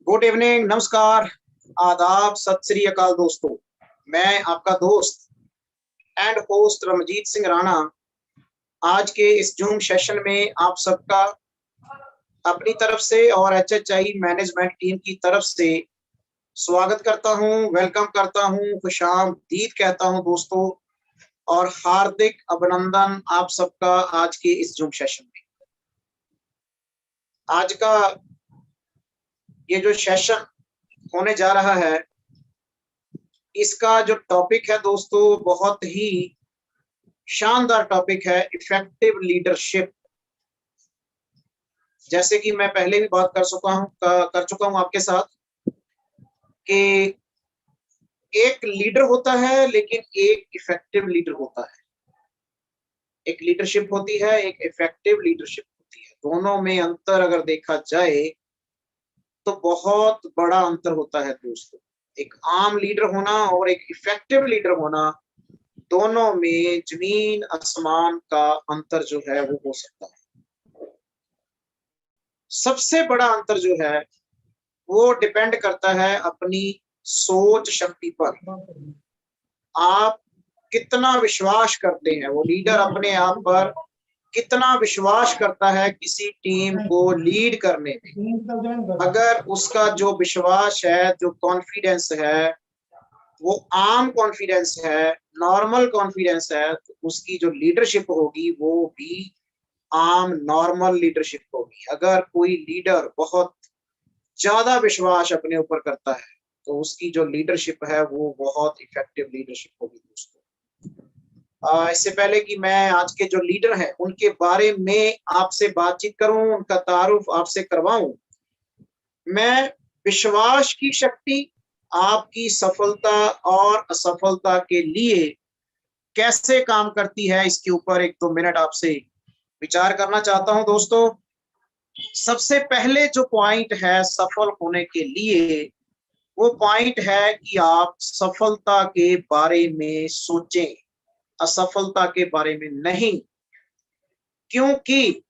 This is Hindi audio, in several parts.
गुड इवनिंग, नमस्कार, आदाब, सत श्री अकाल दोस्तों। मैं आपका दोस्त एंड होस्ट रमजीत सिंह राणा आज के इस जूम सेशन में आप सबका अपनी तरफ से और HHI मैनेजमेंट टीम की तरफ से स्वागत करता हूं, वेलकम करता हूं, खुशामदीद कहता हूं दोस्तों, और हार्दिक अभिनंदन आप सबका आज के इस जूम सेशन में। आज का ये जो सेशन होने जा रहा है, इसका जो टॉपिक है दोस्तों बहुत ही शानदार टॉपिक है, इफेक्टिव लीडरशिप। जैसे कि मैं पहले भी बात कर चुका हूं आपके साथ कि एक लीडर होता है लेकिन एक इफेक्टिव लीडर होता है। एक लीडरशिप होती है, एक इफेक्टिव लीडरशिप होती है। दोनों में अंतर अगर देखा जाए तो बहुत बड़ा अंतर होता है दोस्तों। एक आम लीडर होना और एक इफेक्टिव लीडर होना, दोनों में जमीन आसमान का अंतर जो है वो हो सकता है। सबसे बड़ा अंतर जो है वो डिपेंड करता है अपनी सोच शक्ति पर। आप कितना विश्वास करते हैं, वो लीडर अपने आप पर कितना विश्वास करता है किसी टीम को लीड करने में। अगर उसका जो विश्वास है, जो कॉन्फिडेंस है, वो आम कॉन्फिडेंस है, नॉर्मल कॉन्फिडेंस है, तो उसकी जो लीडरशिप होगी वो भी आम नॉर्मल लीडरशिप होगी। अगर कोई लीडर बहुत ज्यादा विश्वास अपने ऊपर करता है तो उसकी जो लीडरशिप है वो बहुत इफेक्टिव लीडरशिप होगी दोस्तों। इससे पहले कि मैं आज के जो लीडर हैं उनके बारे में आपसे बातचीत करूं, उनका तारुफ आपसे करवाऊं, मैं विश्वास की शक्ति आपकी सफलता और असफलता के लिए कैसे काम करती है इसके ऊपर 1-2 मिनट आपसे विचार करना चाहता हूं दोस्तों। सबसे पहले जो पॉइंट है सफल होने के लिए, वो पॉइंट है कि आप सफलता के बारे में सोचें, असफलता के बारे में नहीं। क्योंकि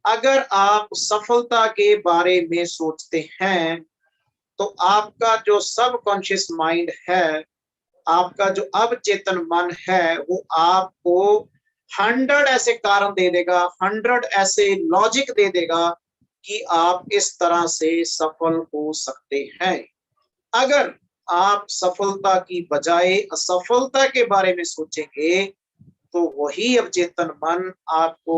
अगर आप सफलता के बारे में सोचते हैं तो आपका जो सबकॉन्शियस माइंड है, आपका जो अवचेतन मन है, वो आपको 100 ऐसे कारण दे देगा, 100 ऐसे लॉजिक दे देगा कि आप इस तरह से सफल हो सकते हैं। अगर आप सफलता की बजाय असफलता के बारे में सोचेंगे तो वही अवचेतन मन आपको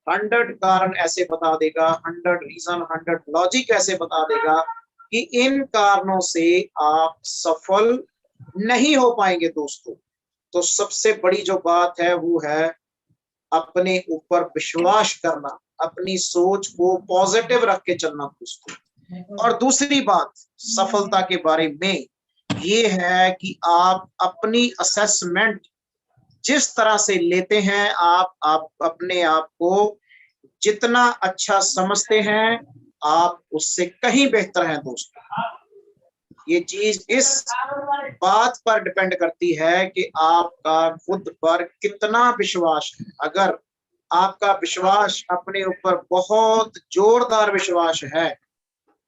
100 कारण ऐसे बता देगा, 100 रीजन, 100 लॉजिक ऐसे बता देगा कि इन कारणों से आप सफल नहीं हो पाएंगे दोस्तों। तो सबसे बड़ी जो बात है वो है अपने ऊपर विश्वास करना, अपनी सोच को पॉजिटिव रख के चलना दोस्तों। और दूसरी बात सफलता के बारे में ये है कि आप अपनी असेसमेंट जिस तरह से लेते हैं, आप अपने आप को जितना अच्छा समझते हैं, आप उससे कहीं बेहतर हैं दोस्तों। ये चीज इस बात पर डिपेंड करती है कि आपका खुद पर कितना विश्वास है। अगर आपका विश्वास अपने ऊपर बहुत जोरदार विश्वास है,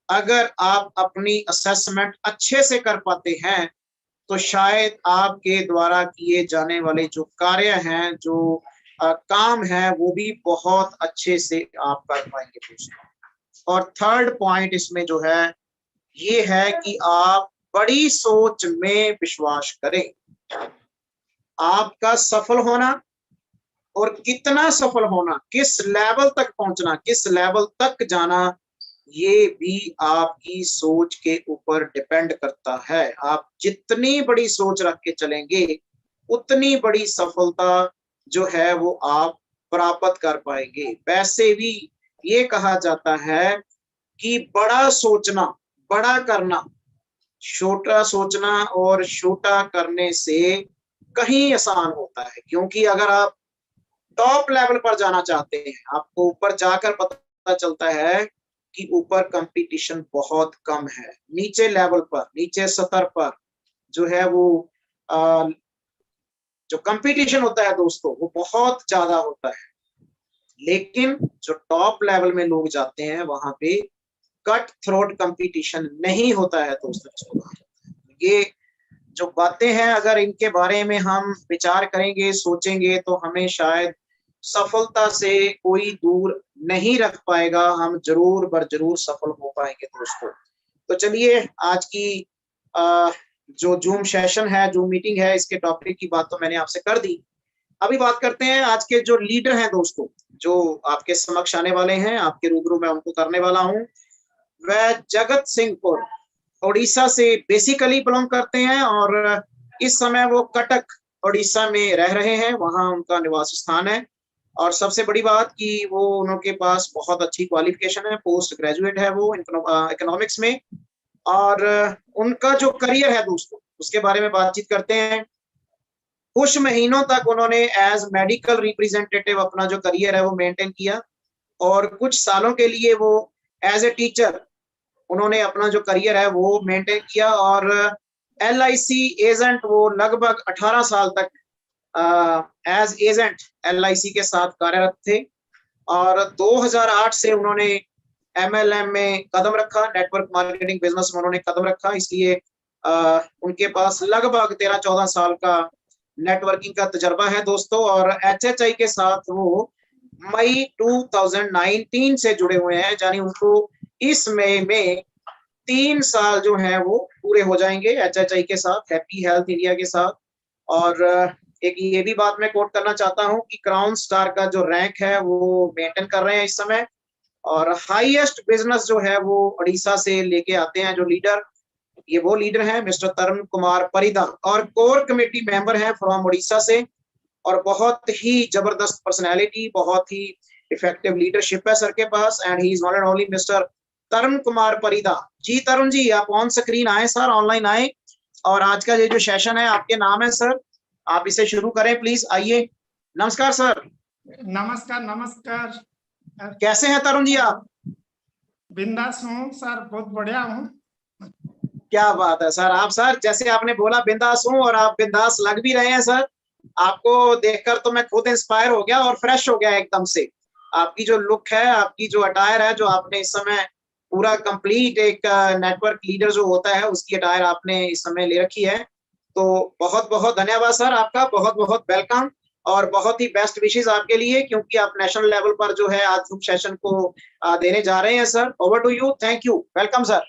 अगर आप अपनी असेसमेंट अच्छे से कर पाते हैं, तो शायद आपके द्वारा किए जाने वाले जो कार्य हैं, जो काम है, वो भी बहुत अच्छे से आप कर पाएंगे दोस्तों। और थर्ड पॉइंट इसमें जो है ये है कि आप बड़ी सोच में विश्वास करें। आपका सफल होना और कितना सफल होना, किस लेवल तक पहुंचना, किस लेवल तक जाना, ये भी आपकी सोच के ऊपर डिपेंड करता है। आप जितनी बड़ी सोच रख के चलेंगे उतनी बड़ी सफलता जो है वो आप प्राप्त कर पाएंगे। वैसे भी ये कहा जाता है कि बड़ा सोचना, बड़ा करना, छोटा सोचना और छोटा करने से कहीं आसान होता है। क्योंकि अगर आप टॉप लेवल पर जाना चाहते हैं, आपको ऊपर जाकर पता चलता है कि ऊपर कंपटीशन बहुत कम है। नीचे लेवल पर, नीचे स्तर पर जो है वो जो कंपटीशन होता है दोस्तों वो बहुत ज्यादा होता है। लेकिन जो टॉप लेवल में लोग जाते हैं वहां पे कट थ्रोट कंपटीशन नहीं होता है दोस्तों, इसको कहा जाता है। ये जो बातें हैं अगर इनके बारे में हम विचार करेंगे, सोचेंगे, तो हमें शायद सफलता से कोई दूर नहीं रख पाएगा, हम जरूर बर जरूर सफल हो पाएंगे दोस्तों। तो चलिए आज की जो जूम सेशन है, जूम मीटिंग है, इसके टॉपिक की बात तो मैंने आपसे कर दी। अभी बात करते हैं आज के जो लीडर हैं दोस्तों, जो आपके समक्ष आने वाले हैं, आपके रूबरू में उनको करने वाला हूं। वह जगत सिंहपुर उड़ीसा से बेसिकली बिलोंग करते हैं और इस समय वो कटक उड़ीसा में रह रहे हैं, वहां उनका निवास स्थान है। और सबसे बड़ी बात कि वो उनके पास बहुत अच्छी क्वालिफिकेशन है, पोस्ट ग्रेजुएट है वो इकोनॉमिक्स में। और उनका जो करियर है दोस्तों, उसके बारे में बातचीत करते हैं। कुछ महीनों तक उन्होंने एज मेडिकल रिप्रेजेंटेटिव अपना जो करियर है वो मेंटेन किया, और कुछ सालों के लिए वो एज ए टीचर उन्होंने अपना जो करियर है वो मेंटेन किया। और LIC एजेंट वो लगभग 18 साल तक एज एजेंट LIC के साथ कार्यरत थे। और 2008 से उन्होंने MLM में कदम रखा, नेटवर्क मार्केटिंग बिजनेस में उन्होंने कदम रखा। इसलिए उनके पास लगभग 13-14 साल का नेटवर्किंग का तजर्बा है दोस्तों। और HHI के साथ वो मई 2019 से जुड़े हुए हैं, यानी उनको इस मई में 3 साल जो है वो पूरे हो जाएंगे HHI के साथ, हैप्पी हेल्थ इंडिया के साथ। और एक ये भी बात मैं कोट करना चाहता हूं कि क्राउन स्टार का जो रैंक है वो मेंटेन कर रहे हैं इस समय। और हाईएस्ट बिजनेस जो है वो उड़ीसा से लेके आते हैं जो लीडर, ये वो लीडर हैं मिस्टर तरुण कुमार परिदा, और कोर कमेटी मेंबर हैं फ्रॉम उड़ीसा से। और बहुत ही जबरदस्त पर्सनैलिटी, बहुत ही इफेक्टिव लीडरशिप है सर के पास। And he is not and only mister Tarun Kumar Parida ji. Tarun ji आप ऑन स्क्रीन आए सर, ऑनलाइन आए, और आज का ये जो सेशन है आपके नाम है सर, आप इसे शुरू करें प्लीज, आइए। नमस्कार सर। नमस्कार नमस्कार। कैसे हैं तरुण जी आप? बिंदास हूँ सर, बहुत बढ़िया हूँ। क्या बात है सर, आप सर जैसे आपने बोला बिंदास हूँ, और आप बिंदास लग भी रहे हैं सर। आपको देखकर तो मैं खुद इंस्पायर हो गया और फ्रेश हो गया एकदम से। आपकी जो लुक है, आपकी जो अटायर है, जो आपने इस समय पूरा कंप्लीट एक नेटवर्क लीडर जो होता है उसकी अटायर आपने इस समय ले रखी है। तो बहुत बहुत धन्यवाद सर आपका, बहुत बहुत वेलकम, और बहुत ही बेस्ट विशेस आपके लिए, क्योंकि आप नेशनल लेवल पर जो है आज जूम सेशन को देने जा रहे हैं sir. Over to you, thank you, welcome sir.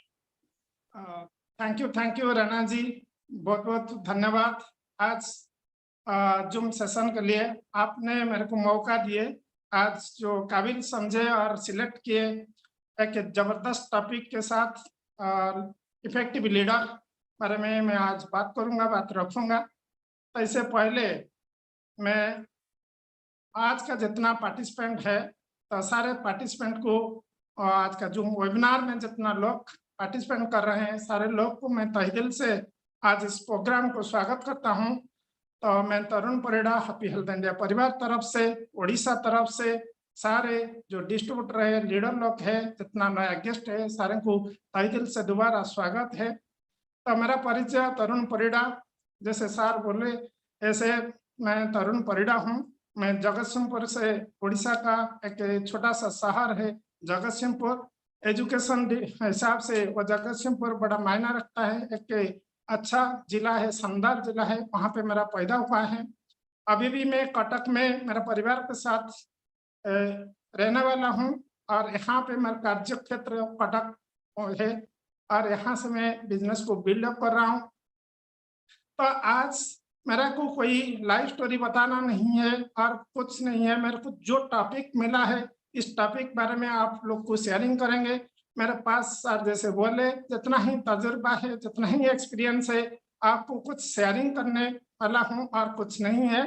Thank you Rana ji, बहुत बहुत धन्यवाद। आज जूम सेशन के लिए आपने मेरे को मौका दिए, आज जो काबिल समझे और सिलेक्ट किए एक जबरदस्त टॉपिक के साथ इफेक्टिव लीडर बारे में मैं आज बात करूंगा, बात रखूंगा। तो इससे पहले मैं आज का जितना पार्टिसिपेंट है, तो सारे पार्टिसिपेंट को आज का जूम वेबिनार में जितना लोग पार्टिसिपेंट कर रहे हैं, सारे लोग को मैं तहे दिल से आज इस प्रोग्राम को स्वागत करता हूं। तो मैं तरुण परिड़ा हैप्पी हेल्थ इंडिया परिवार तरफ से, उड़ीसा तरफ से, सारे जो डिस्ट्रीब्यूटर है, लीडर लोग है, जितना नया गेस्ट है, सारे को तहे दिल से दोबारा स्वागत है। तो मेरा परिचय तरुण परिड़ा, जैसे सर बोले ऐसे मैं तरुण परिड़ा हूँ। मैं जगतसिंहपुर से, उड़ीसा का एक छोटा सा शहर है जगतसिंहपुर। एजुकेशन हिसाब से वो जगतसिंहपुर बड़ा मायना रखता है, एक अच्छा जिला है, शानदार जिला है, वहाँ पे मेरा पैदा हुआ है। अभी भी मैं कटक में मेरा परिवार के साथ रहने वाला हूँ, और यहाँ पे मेरा कार्य क्षेत्र कटक है, और यहाँ से मैं बिजनेस को बिल्डअप कर रहा हूँ। तो आज मेरा को कोई लाइफ स्टोरी बताना नहीं है और कुछ नहीं है, मेरे को जो टॉपिक मिला है इस टॉपिक बारे में आप लोग को शेयरिंग करेंगे। मेरे पास सर जैसे बोले जितना ही तजुर्बा है, जितना ही एक्सपीरियंस है, आपको कुछ शेयरिंग करने वाला हूँ और कुछ नहीं है।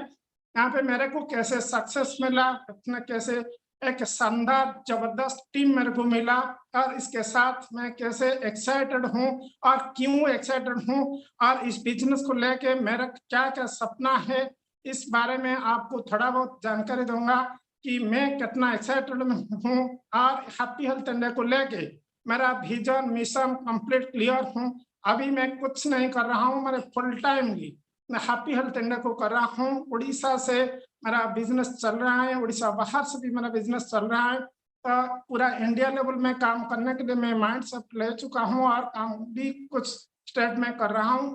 यहाँ पे मेरे को कैसे सक्सेस मिला, अपना कैसे एक शानदार जबरदस्त टीम मेरे को मिला, और इसके साथ मैं कैसे एक्साइटेड हूँ और क्यों एक्साइटेड हूँ, और इस बिजनेस को लेके मेरा क्या क्या सपना है, इस बारे में आपको थोड़ा बहुत जानकारी दूंगा कि मैं कितना एक्साइटेड हूँ। और हैप्पी हेल्थ इंडिया को लेके मेरा विजन मिशन कंप्लीट क्लियर हूँ। अभी मैं कुछ नहीं कर रहा हूँ, मेरे फुल टाइम भी मैं हैप्पी हेल्थ इंडिया को कर रहा हूँ। उड़ीसा से मेरा बिजनेस चल रहा है, उड़ीसा बाहर से भी मेरा बिजनेस चल रहा है। पूरा इंडिया लेवल में काम करने के लिए मैं माइंड सेट ले चुका हूँ और काम भी कुछ स्टेट में कर रहा हूँ।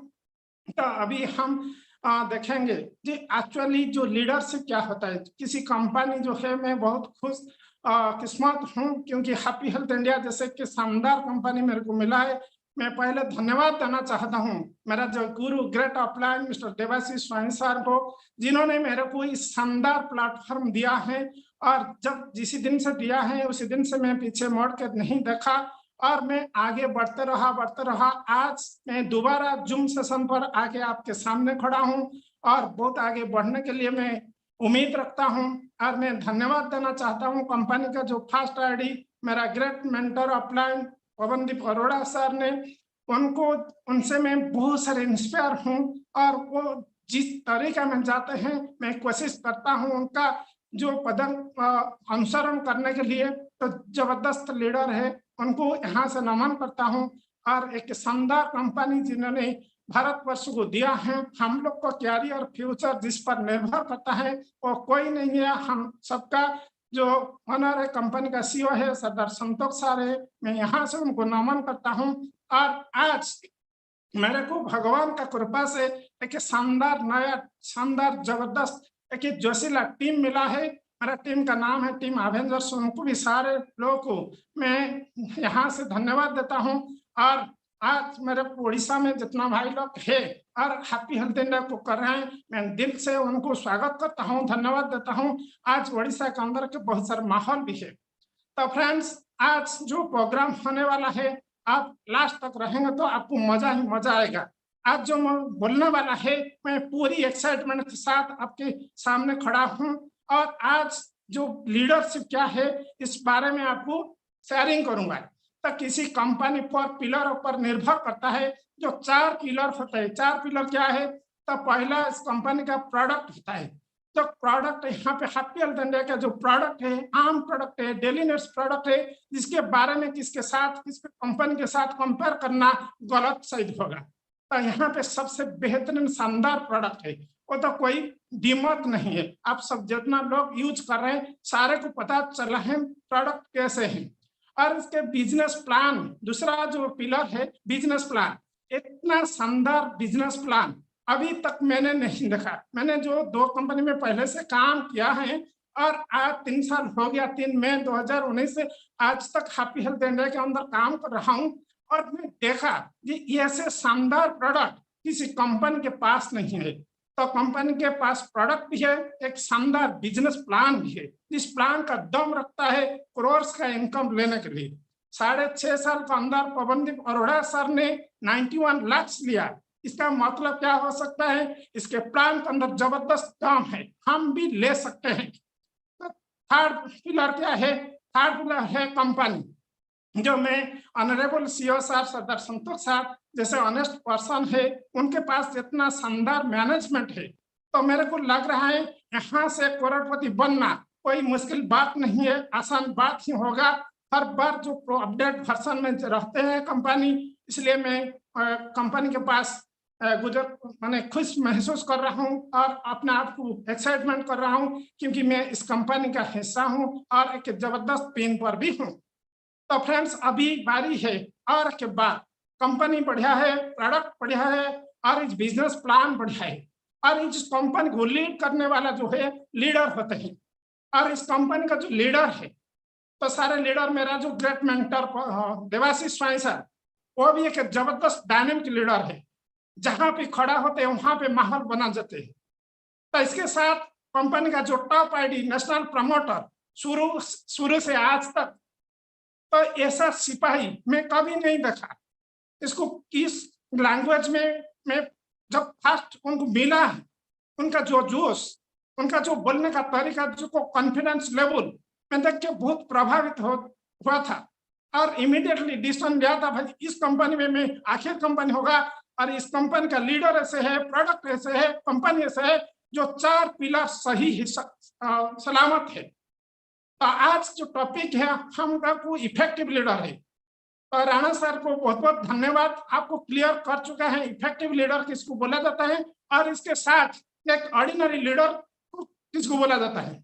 तो अभी हम देखेंगे कि एक्चुअली जो लीडरशिप क्या होता है। किसी कंपनी जो है, मैं बहुत खुश किस्मत हूँ क्योंकि हैप्पी हेल्थ इंडिया जैसे कि शानदार कंपनी मेरे को मिला है। मैं पहले धन्यवाद देना चाहता हूँ मेरा जो गुरु ग्रेट अपलाइन मिस्टर देवाशीष स्वामी सर को, जिन्होंने मेरे को इस शानदार प्लेटफॉर्म दिया है। और जब जिस दिन से दिया है उसी दिन से मैं पीछे मोड़ कर नहीं देखा और मैं आगे बढ़ते रहा। आज मैं दोबारा जूम सेशन पर आके आपके सामने खड़ा हूँ और बहुत आगे बढ़ने के लिए मैं उम्मीद रखता हूँ। और मैं धन्यवाद देना चाहता हूँ कंपनी का जो फर्स्ट आईडी मेरा great mentor upline Pawandeep Arora sir ने, उनसे मैं बहुत सारे इंस्पायर हूँ और वो जिस तरीका में जाते हैं मैं कोशिश करता हूँ उनका जो अनुसरण करने के लिए। तो जबरदस्त लीडर है, उनको यहाँ से नमन करता हूँ। और एक शानदार कंपनी जिन्होंने भारतवर्ष को दिया है, हम लोग को कैरियर फ्यूचर जिस पर निर्भर करता है वो कोई नहीं है, हम सबका जो ऑनर है कंपनी का सीईओ है सरदार संतोष सर है। मैं यहाँ से उनको नमन करता हूँ। और आज मेरे को भगवान का कृपा से एक शानदार नया शानदार जबरदस्त एक जोशीला टीम मिला है। मेरा टीम का नाम है टीम एवेंजर्स। उनको भी सारे लोगों को मैं यहाँ से धन्यवाद देता हूँ। और आज मेरे उड़ीसा में जितना भाई लोग है और हैप्पी हेल्थ इंडिया को कर रहे हैं, मैं दिल से उनको स्वागत करता हूँ, धन्यवाद देता हूँ। आज उड़ीसा के अंदर के बहुत सारे माहौल भी है। तो फ्रेंड्स, आज जो प्रोग्राम होने वाला है आप लास्ट तक रहेंगे तो आपको मजा ही मजा आएगा। आज जो मैं बोलने वाला है मैं पूरी एक्साइटमेंट के साथ आपके सामने खड़ा हूँ और आज जो लीडरशिप क्या है इस बारे में आपको शेयरिंग करूंगा। तो किसी कंपनी पर पिलर पर निर्भर करता है। जो 4 पिलर होते हैं, 4 पिलर क्या है? तो पहला इस कंपनी का प्रोडक्ट होता है। तो प्रोडक्ट यहाँ पे हैप्पी हेल्थ इंडिया का जो प्रोडक्ट है, आम प्रोडक्ट है, डेली नीड्स प्रोडक्ट है, जिसके बारे में किसके कंपनी के साथ कंपेयर करना गलत सिद्ध होगा। तो यहाँ पे सबसे बेहतरीन शानदार प्रोडक्ट है, वो तो कोई कीमत नहीं है। आप सब जितना लोग यूज कर रहे हैं सारे को पता चला है प्रोडक्ट कैसे है। और इसके बिजनेस प्लान, दूसरा जो पिलर है बिजनेस प्लान, इतना शानदार बिजनेस प्लान अभी तक मैंने नहीं देखा। मैंने जो 2 कंपनी में पहले से काम किया है और आज 3 साल हो गया, 3 मई 2019 से आज तक हैप्पी हेल्थ इंडिया के अंदर काम कर रहा हूँ और मैं देखा कि ऐसे शानदार प्रोडक्ट किसी कंपनी के पास नहीं है। तो कंपनी के पास प्रोडक्ट भी है, एक शानदार बिजनेस प्लान भी है। इस प्लान का दम रखता है करोड़ का इनकम लेने के लिए। 6.5 साल के अंदर पवनदीप अरोड़ा सर ने 91 लाख लिया। इसका मतलब क्या हो सकता है? इसके प्लान के अंदर जबरदस्त काम है, हम भी ले सकते हैं। तो थर्ड पिलर क्या है? थर्ड पिलर है कंपनी, जो मैं ऑनरेबल सीईओ साहब सरदार संतोष साहब जैसे ऑनेस्ट पर्सन है, उनके पास इतना शानदार मैनेजमेंट है। तो मेरे को लग रहा है यहाँ से करोड़पति बनना कोई मुश्किल बात नहीं है, आसान बात ही होगा। हर बार जो अपडेट वर्जन में रहते हैं कंपनी, इसलिए मैं कंपनी के पास मैंने खुश महसूस कर रहा हूँ और अपने आप को एक्साइटमेंट कर रहा हूँ क्योंकि मैं इस कंपनी का हिस्सा हूँ और एक जबरदस्त पिन पर भी हूँ। तो फ्रेंड्स, अभी बारी है और के बाद कंपनी बढ़िया है, प्रोडक्ट बढ़िया है और इस बिजनेस प्लान बढ़िया है और इस कंपनी को लीड करने वाला जो है लीडर होते हैं। और इस कंपनी का जो लीडर है, तो सारे लीडर, मेरा जो ग्रेट मेंटर देवाशीष स्वामी सर, वो भी एक जबरदस्त डायनेमिक लीडर है। जहां पे खड़ा होते हैं वहां पे माहौल बना जाते हैं। तो इसके साथ कंपनी का जो टॉप आईडी नेशनल प्रमोटर शुरू से आज तक, तो ऐसा सिपाही मैं कभी नहीं देखा। इसको किस लैंग्वेज में मैं जब फर्स्ट उनको मिला है, उनका जो जोश, उनका जो बोलने का तरीका, जो कॉन्फिडेंस लेवल, मैं देख के बहुत प्रभावित हुआ था और इमीडिएटली डिसीजन लिया था भाई इस कंपनी में मैं आखिर कंपनी होगा और इस कंपनी का लीडर ऐसे है, प्रोडक्ट ऐसे है, कंपनी ऐसे है, जो 4 पिलर सही सलामत है। तो आज जो टॉपिक है हमका को इफेक्टिव लीडर है। तो राणा सर को बहुत बहुत धन्यवाद, आपको क्लियर कर चुका है इफेक्टिव लीडर किसको बोला जाता है और इसके साथ एक ऑर्डिनरी लीडर किसको बोला जाता है।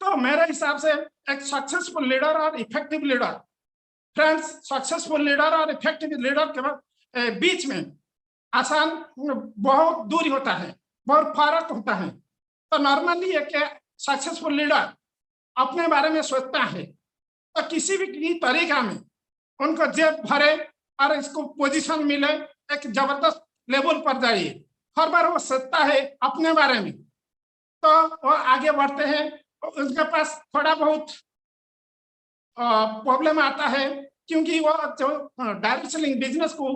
तो मेरे हिसाब से एक सक्सेसफुल लीडर और effective leader, friends, successful leader और इफेक्टिव लीडर के बीच में आसान बहुत दूरी होता है, बहुत फर्क होता है। तो नॉर्मली एक सक्सेसफुल लीडर अपने बारे में सोचता है तो किसी भी तरीका में उनको जेब भरे और इसको पोजीशन मिले, एक जबरदस्त लेवल पर जाइए, हर बार वो सोचता है अपने बारे में, तो वो आगे बढ़ते हैं। उनके पास थोड़ा बहुत प्रॉब्लम आता है, क्योंकि वो जो डायरेक्ट सेलिंग बिजनेस को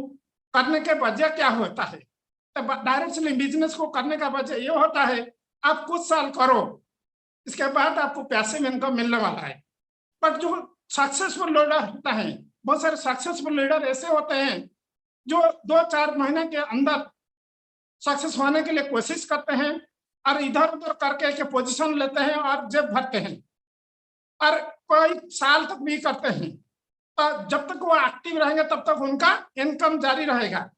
करने के वजह क्या होता है, तो डायरेक्ट सेलिंग बिजनेस को करने का वजह ये होता है आप कुछ साल करो, इसके बाद आपको पैसिव इनकम मिलने वाला है। बट जो सक्सेसफुल लीडर होता है, बहुत सारे सक्सेसफुल लीडर ऐसे होते हैं जो 2-4 महीने के अंदर सक्सेस होने के लिए कोशिश करते हैं और इधर उधर करके पोजीशन लेते हैं और जेब भरते हैं, और कोई साल तक भी करते हैं। तो जब तक वो एक्टिव रहेंगे तब तक उनका इनकम जारी रहेगा।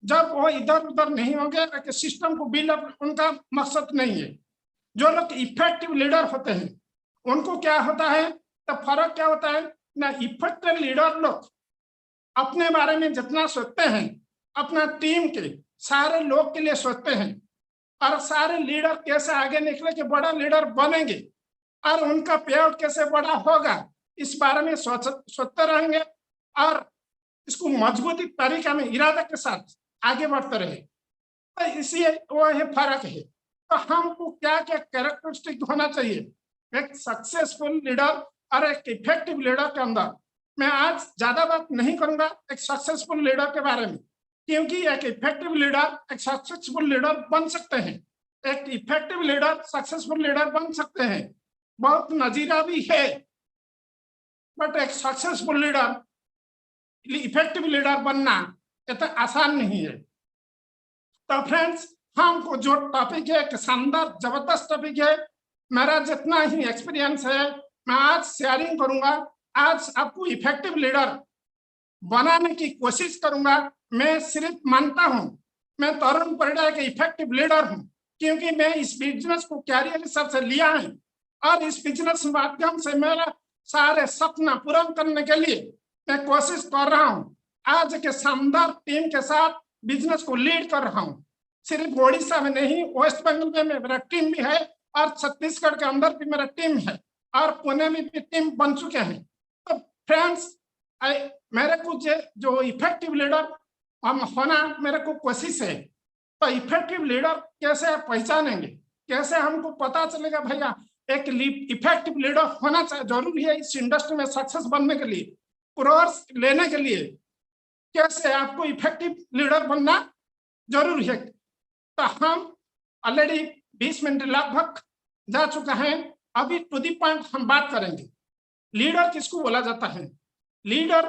जब वो इधर उधर नहीं होंगे, सिस्टम को बिल्डअप उनका मकसद नहीं है। जो लोग इफेक्टिव लीडर होते हैं उनको क्या होता है, तो फर्क क्या होता है ना, इफेक्टिव लीडर लोग अपने बारे में जितना सोचते हैं, अपना टीम के सारे लोग के लिए सोचते हैं, और सारे लीडर कैसे आगे निकले कि बड़ा लीडर बनेंगे और उनका पेआउट कैसे बड़ा होगा, इस बारे में सोचते रहेंगे और इसको मजबूती तरीका में इरादा के साथ आगे बढ़ते रहे। तो इसलिए वो ये फर्क है। तो हमको क्या क्या कैरेक्टरिस्टिक होना चाहिए एक सक्सेसफुल लीडर और एक इफेक्टिव लीडर के अंदर। मैं आज ज्यादा बात नहीं करूंगा एक सक्सेसफुल लीडर के बारे में, क्योंकि एक इफेक्टिव लीडर एक सक्सेसफुल लीडर बन सकते हैं, एक इफेक्टिव लीडर सक्सेसफुल लीडर बन सकते हैं, बहुत नजीरा भी है। बट एक सक्सेसफुल लीडर इफेक्टिव लीडर बनना इतना आसान नहीं है। तो फ्रेंड्स, हमको जो टॉपिक है एक शानदार जबरदस्त टॉपिक है, मेरा जितना ही एक्सपीरियंस है मैं आज शेयरिंग करूंगा। आज आपको इफेक्टिव लीडर बनाने की कोशिश करूंगा। मैं सिर्फ मानता हूं मैं तरुण परिडा के इफेक्टिव लीडर हूं, क्योंकि मैं इस बिजनेस को कैरियर हिसाब से लिया है और इस बिजनेस माध्यम से मेरा सारे सपना पूरा करने के लिए मैं कोशिश कर रहा हूं। आज के शानदार टीम के साथ बिजनेस को लीड कर रहा हूं। सिर्फ ओडिशा में नहीं, वेस्ट बंगाल में मेरा टीम भी है और छत्तीसगढ़ के अंदर भी मेरा टीम है और पुणे में भी टीम बन चुके हैं। तो फ्रेंड्स, मेरे को जो इफेक्टिव लीडर हम होना मेरे को कोशिश है। तो इफेक्टिव लीडर कैसे आप पहचानेंगे, कैसे हमको पता चलेगा भैया एक इफेक्टिव लीडर होना जरूरी है इस इंडस्ट्री में सक्सेस बनने के लिए, कोर्स लेने के लिए कैसे आपको इफेक्टिव लीडर बनना जरूरी है। तो हम ऑलरेडी 20 मिनट लगभग जा चुका है। अभी टू दी पॉइंट हम बात करेंगे। लीडर किसको बोला जाता है, लीडर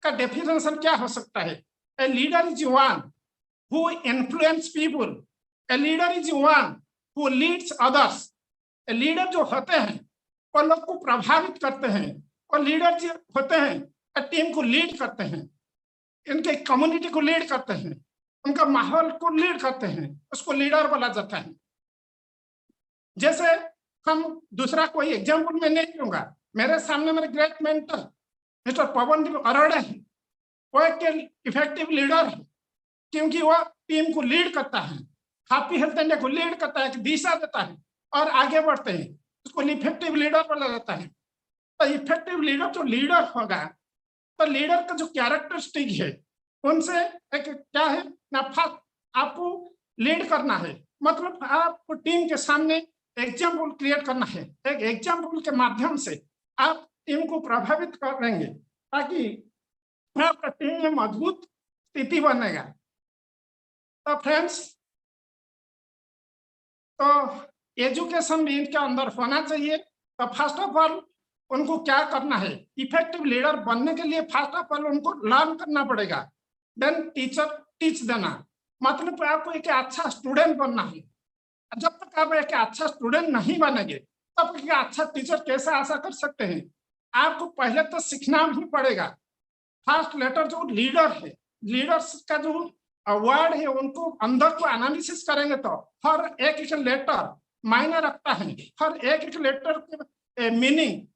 का डेफिनेशन क्या हो सकता है। A leader is one who influence people, a leader is one who Leeds others. A leader जो होते हैं वो लोग को प्रभावित करते हैं, और लीडर जो होते हैं टीम को लीड करते हैं, इनके कम्युनिटी को लीड करते हैं, उनका माहौल को लीड करते हैं, उसको लीडर बोला जाता है। जैसे हम दूसरा कोई एग्जाम्पल में नहीं लूंगा, मेरे सामने मेरे great mentor mister Pawandeep Arora है, वो एक इफेक्टिव लीडर है, क्योंकि वो टीम को लीड करता है, हैप्पी हेल्थ इंडिया को लीड करता है, दिशा देता है और आगे बढ़ते हैं, उसको इफेक्टिव लीडर बोला जाता है। तो इफेक्टिव लीडर जो लीडर होगा, तो लीडर का जो कैरेक्टरिस्टिक है उनसे एक क्या है ना, आपको लीड करना है, मतलब आपको टीम के सामने एग्जाम्पल क्रिएट करना है। एक एग्जाम्पल के माध्यम से आप टीम को प्रभावित करेंगे ताकि आपका टीम में मजबूत स्थिति बनेगा। तो फ्रेंड्स, तो एजुकेशन भी इनके अंदर होना चाहिए। तो फर्स्ट ऑफ ऑल उनको क्या करना है, इफेक्टिव लीडर बनने के लिए फर्स्ट ऑफ ऑल उनको लर्न करना पड़ेगा, देन टीचर टीच देना, मतलब आपको एक अच्छा स्टूडेंट बनना है। जब तक आप एक अच्छा स्टूडेंट नहीं बनेंगे तब एक अच्छा टीचर कैसे आशा कर सकते हैं। आपको पहले तो सीखना भी पड़ेगा। फर्स्ट लेटर जो लीडर है, लीडर्स का जो वर्ड है उनको अंदर को एनालिसिस करेंगे तो हर एक लेटर मायने रखता है, हर एक लेटर मीनिंग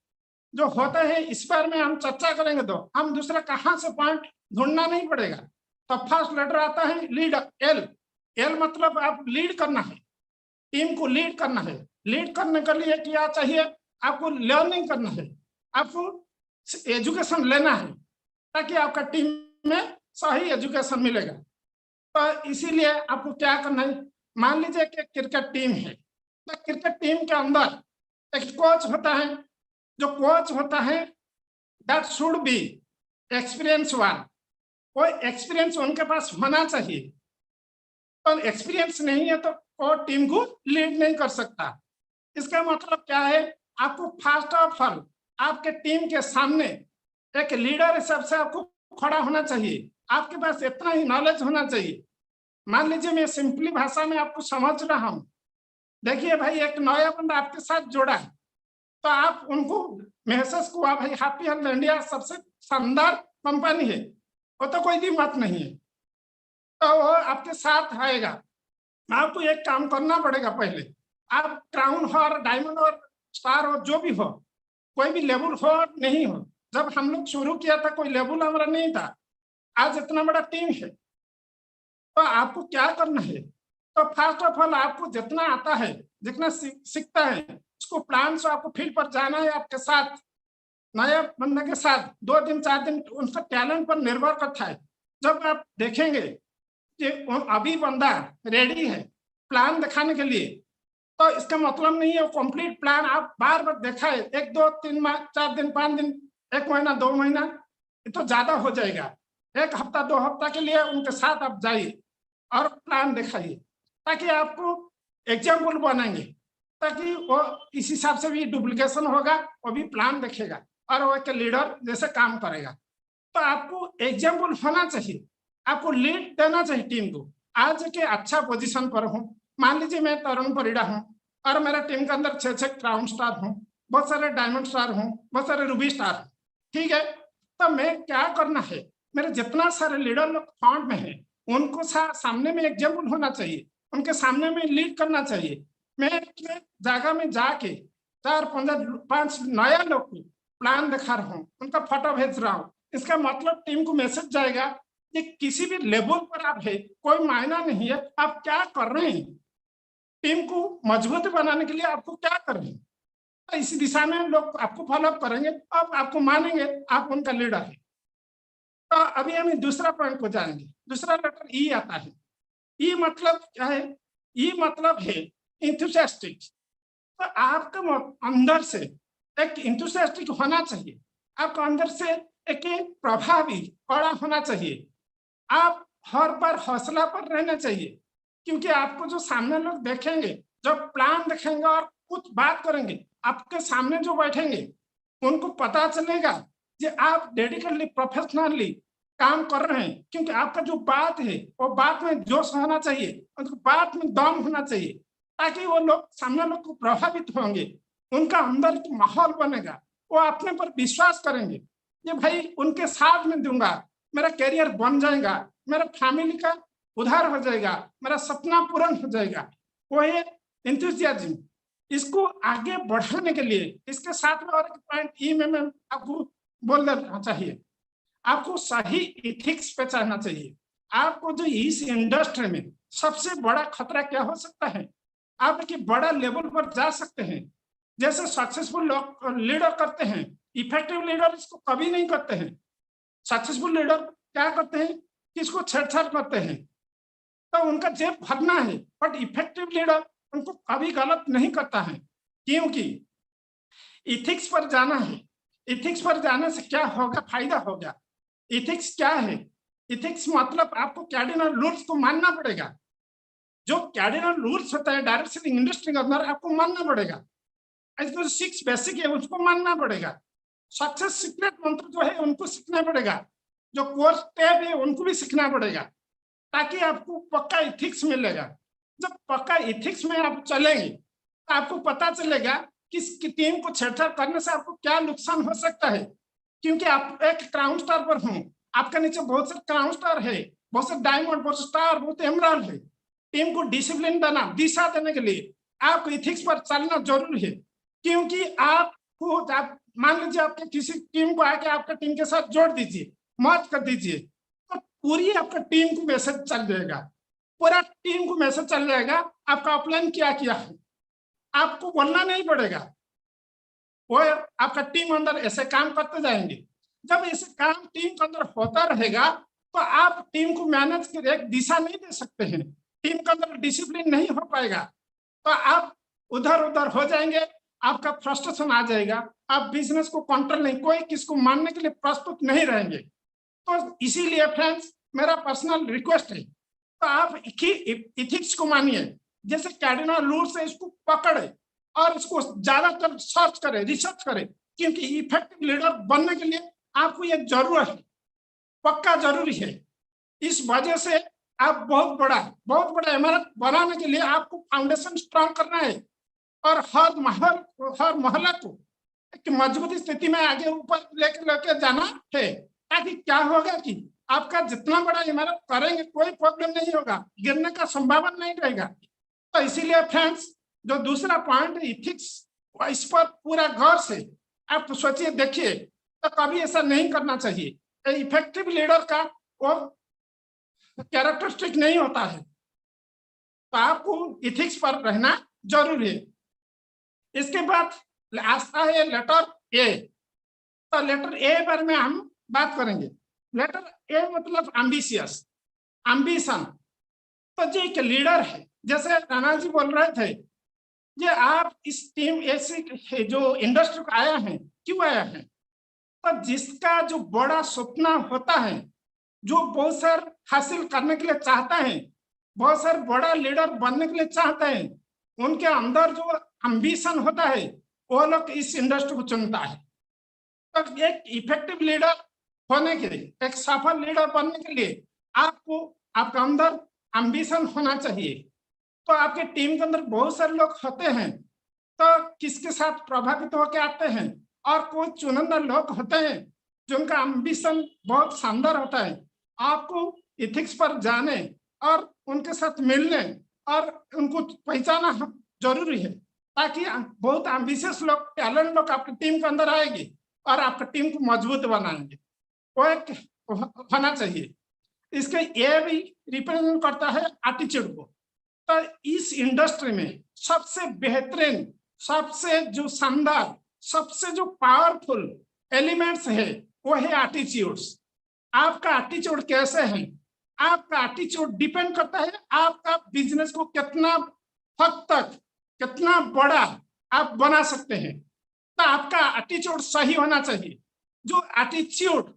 जो होता है इस बार में हम चर्चा करेंगे। तो हम दूसरा कहाँ से पॉइंट ढूंढना नहीं पड़ेगा। तो फर्स्ट लेटर आता है लीड, एल। एल मतलब आप लीड करना है, टीम को लीड करना है। लीड करने के लिए क्या चाहिए? आपको लर्निंग करना है, आपको एजुकेशन लेना है, ताकि आपका टीम में सही एजुकेशन मिलेगा। तो इसीलिए आपको क्या करना है, मान लीजिए कि क्रिकेट टीम है, तो क्रिकेट टीम के अंदर एक कोच होता है। जो कोच होता है that should be experience one. वो एक्सपीरियंस उनके पास होना चाहिए। तो एक्सपीरियंस नहीं है तो वो टीम को लीड नहीं कर सकता। इसका मतलब क्या है? आपको फर्स्ट ऑफ ऑल आपके टीम के सामने एक लीडर हिसाब से आपको खड़ा होना चाहिए। आपके पास इतना ही नॉलेज होना चाहिए। मान लीजिए मैं सिंपली भाषा में आपको समझ रहा हूं। देखिए भाई, एक नया बंदा आपके साथ जुड़ा है, तो आप उनको महसूस हुआ भाई हैप्पी हॉल इंडिया सबसे शानदार कंपनी है, वो तो कोई भी बात नहीं है। तो वो आपके साथ आएगा। आपको एक काम करना पड़ेगा। पहले आप क्राउन हो, डायमंड और स्टार हो, जो भी हो, कोई भी लेवल हो नहीं हो, जब हम लोग शुरू किया था कोई लेवल हमारा नहीं था। आज इतना बड़ा टीम है। तो आपको क्या करना है? तो फर्स्ट ऑफ ऑल आपको जितना आता है, जितना सीखता है, उसको प्लान से आपको फील्ड पर जाना है। आपके साथ नया बंदे के साथ 2 दिन 4 दिन उनका टैलेंट पर निर्भर करता है। जब आप देखेंगे कि अभी बंदा रेडी है प्लान दिखाने के लिए, तो इसका मतलब नहीं है वो कंप्लीट प्लान आप बार बार दिखाए 1 2 3 4 दिन 5 दिन 1 महीना 2 महीना, ये तो ज्यादा हो जाएगा। 1 हफ्ता 2 हफ्ता के लिए उनके साथ आप जाइए और प्लान दिखाइए, ताकि आपको एग्जाम्पल बनेंगे, ताकि वो इस हिसाब से भी डुप्लीकेशन होगा, वो भी प्लान देखेगा और वो एक लीडर जैसे काम करेगा। तो आपको एग्जाम्पल होना चाहिए, आपको लीड देना चाहिए टीम को। आज के अच्छा पोजीशन पर हूँ, मान लीजिए मैं तरुण परिड़ा हूँ और मेरा टीम के अंदर 6 क्राउन स्टार हूँ, बहुत सारे डायमंड स्टार हूँ, बहुत सारे रूबी स्टार हूँ, ठीक है। तो मैं क्या करना है, मेरे जितना सारे लीडर लोग फ्रंट में है उनको सामने में एग्जाम्पल होना चाहिए, उनके सामने में लीड करना चाहिए। मैं जगह में जाके 4 5 नया लोग को प्लान दिखा रहा हूँ, उनका फोटो भेज रहा हूँ। इसका मतलब टीम को मैसेज जाएगा कि किसी भी लेवल पर आप है, कोई मायना नहीं है आप क्या कर रहे हैं, टीम को मजबूत बनाने के लिए आपको क्या कर रहे हैं। तो इसी दिशा में लोग आपको फॉलो करेंगे, अब आपको मानेंगे आप उनका लीडर है। तो अभी हम दूसरा पॉइंट को जानेंगे। दूसरा लेटर ई आता है। ई मतलब क्या है? ई मतलब है इंथुसियास्टिक। तो आपका अंदर से एक इंथुसियास्टिक होना चाहिए, आपका अंदर से एक प्रभावी कड़ा होना चाहिए। आप हर बार हौसला पर रहना चाहिए, क्योंकि आपको जो सामने लोग देखेंगे, जब प्लान देखेंगे और कुछ बात करेंगे, आपके सामने जो बैठेंगे उनको पता चलेगा कि आप डेडिकेटली प्रोफेशनली काम कर रहे हैं, क्योंकि आपका जो बात है वो बात में जोश होना चाहिए, उनको बात में दम होना चाहिए, ताकि वो लोग सामने लोग को प्रभावित होंगे, उनका अंदर की माहौल बनेगा, वो अपने पर विश्वास करेंगे कि भाई उनके साथ में दूंगा, मेरा करियर बन जाएगा, मेरा फैमिली का उद्धार हो जाएगा, मेरा सपना पूर्ण हो जाएगा। वो है एंथुसियाज्म। इसको आगे बढ़ाने के लिए इसके साथ में और एक पॉइंट ई में मैं आपको बोल देना चाहिए, आपको सही इथिक्स पे चलना चाहिए। आपको जो इस इंडस्ट्री में सबसे बड़ा खतरा क्या हो सकता है, आप एक बड़ा लेवल पर जा सकते हैं, जैसे सक्सेसफुल लीडर करते हैं, इफेक्टिव लीडर इसको कभी नहीं करते हैं। सक्सेसफुल लीडर क्या करते हैं, किसको छेड़छाड़ करते हैं, तो उनका जेब भरना है, बट इफेक्टिव लीडर उनको कभी गलत नहीं करता है, क्योंकि इथिक्स पर जाना है। इथिक्स पर जाने से क्या होगा, फायदा होगा। इथिक्स क्या है? इथिक्स मतलब आपको कार्डिनल रूल्स को मानना पड़ेगा। जो कार्डिनल रूल्स होता है डायरेक्ट सेलिंग इंडस्ट्री के अंदर, आपको मानना पड़ेगा। जो 6 बेसिक है उसको मानना पड़ेगा। सक्सेस सीक्रेट मंत्र जो है उनको सीखना पड़ेगा, जो कोर्स टैब है उनको भी सीखना पड़ेगा, ताकि आपको पक्का इथिक्स मिलेगा। जब पक्का इथिक्स में आप चलेंगे तो आपको पता चलेगा कि टीम को छेड़छाड़ करने से आपको क्या नुकसान हो सकता है, क्योंकि आप एक क्राउन स्टार पर हूँ, आपके नीचे बहुत से क्राउन स्टार है, बहुत से डायमंड, बहुत स्टार, बहुत एमराल्ड है। टीम को डिसिप्लिन देना, दिशा देने के लिए आपको इथिक्स पर चलना जरूरी है, क्योंकि आप आपको आप मान लीजिए आपके किसी टीम को आके आपका टीम के साथ जोड़ दीजिए, मर्ज कर दीजिए, तो पूरी आपका टीम को मैसेज चल जाएगा, पूरा टीम को मैसेज चल जाएगा आपका अपलाइन क्या किया है, आपको बोलना नहीं पड़ेगा, वो आपका टीम अंदर ऐसे काम करते जाएंगे। जब ऐसे काम टीम के अंदर होता रहेगा तो आप टीम को मैनेज कर एक दिशा नहीं दे सकते हैं, टीम के अंदर डिसिप्लिन नहीं हो पाएगा, तो आप उधर उधर हो जाएंगे, आपका फ्रस्ट्रेशन आ जाएगा, आप बिजनेस को कंट्रोल नहीं, कोई किसको मानने के लिए प्रस्तुत नहीं रहेंगे। तो इसीलिए फ्रेंड्स मेरा पर्सनल रिक्वेस्ट है, तो आप इथिक्स को मानिए, जैसे कार्डिनल रूल्स है इसको पकड़े और इसको ज्यादातर सर्च करें, रिसर्च करें, क्योंकि इफेक्टिव लीडर बनने के लिए आपको ये जरूरत है, पक्का जरूरी है। इस वजह से आप बहुत बड़ा इमारत बनाने के लिए आपको फाउंडेशन स्ट्रॉन्ग करना है और हर मोहल्ला को एक मजबूत स्थिति में आगे ऊपर लेके जाना है, ताकि क्या होगा कि आपका जितना बड़ा इमारत करेंगे कोई प्रॉब्लम नहीं होगा, गिरने का संभावना नहीं रहेगा। तो इसीलिए फ्रेंड्स जो दूसरा पॉइंट है इथिक्स, इस पर पूरा गौर से आप सोचिए, देखिए, तो कभी ऐसा नहीं करना चाहिए। इफेक्टिव लीडर का वो कैरेक्टरिस्टिक नहीं होता है, तो आपको इथिक्स पर रहना जरूरी है। इसके बाद आता है लेटर ए, तो लेटर ए पर में हम बात करेंगे। लेटर ए मतलब एम्बिशियस, एम्बिशन। तो जो एक लीडर है, जैसे राणा जी बोल रहे थे, ये आप इस टीम ऐसे जो इंडस्ट्री को आया है, क्यों आया है, तो जिसका जो बड़ा सपना होता है, जो बहुत सारे हासिल करने के लिए चाहता है, बहुत सारे बड़ा लीडर बनने के लिए चाहते हैं, उनके अंदर जो एम्बिशन होता है वो लोग इस इंडस्ट्री को चुनता है। तो एक इफेक्टिव लीडर होने के लिए, एक सफल लीडर बनने के लिए आपको आपके अंदर एम्बिशन होना चाहिए। तो आपके टीम के अंदर बहुत सारे लोग होते हैं, तो किसके साथ प्रभावित होकर आते हैं, और कुछ चुनिंदा लोग होते हैं जिनका एम्बिशन बहुत शानदार होता है। आपको इथिक्स पर जाने और उनके साथ मिलने और उनको पहचाना जरूरी है, ताकि बहुत एम्बिशियस लोग, टैलेंट लोग आपकी टीम के अंदर आएंगे और आपकी टीम को मजबूत बनाएंगे, वो एक होना चाहिए। इसके ये भी रिप्रेजेंट करता है एटीट्यूड को। तो इस इंडस्ट्री में सबसे बेहतरीन, सबसे जो शानदार, सबसे जो पावरफुल एलिमेंट्स है वो है एटीट्यूड्स। आपका एटीट्यूड कैसे है, आपका एटीट्यूड डिपेंड करता है आपका बिजनेस को कितना हद तक, कितना बड़ा आप बना सकते हैं। तो आपका एटीट्यूड सही होना चाहिए, जो एटीट्यूड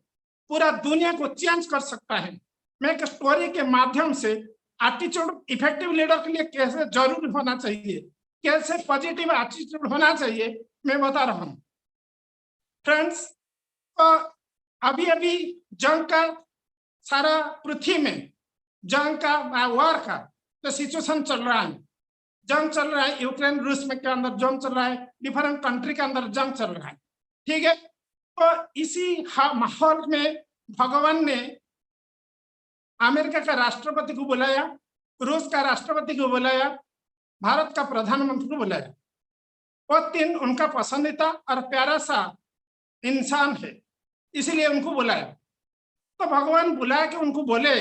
पूरा दुनिया को चेंज कर सकता है। मैं एक स्टोरी के माध्यम से एटीट्यूड इफेक्टिव लीडर के लिए कैसे जरूरी होना चाहिए, कैसे पॉजिटिव एटीट्यूड होना चाहिए, मैं बता रहा हूं। फ्रेंड्स, तो अभी अभी जंग का सारा पृथ्वी में जंग का वार का तो सिचुएशन चल रहा है, जंग चल रहा है, यूक्रेन रूस में के अंदर जंग चल रहा है, डिफरेंट कंट्री के अंदर जंग चल रहा है, ठीक है। तो इसी माहौल में भगवान ने अमेरिका का राष्ट्रपति को बुलाया, रूस का राष्ट्रपति को बुलाया, भारत का प्रधानमंत्री को बुलाया। वो तीन उनका पसंदीदा और प्यारा सा इंसान है, इसीलिए उनको बुलाया। तो भगवान बुला के उनको बोले,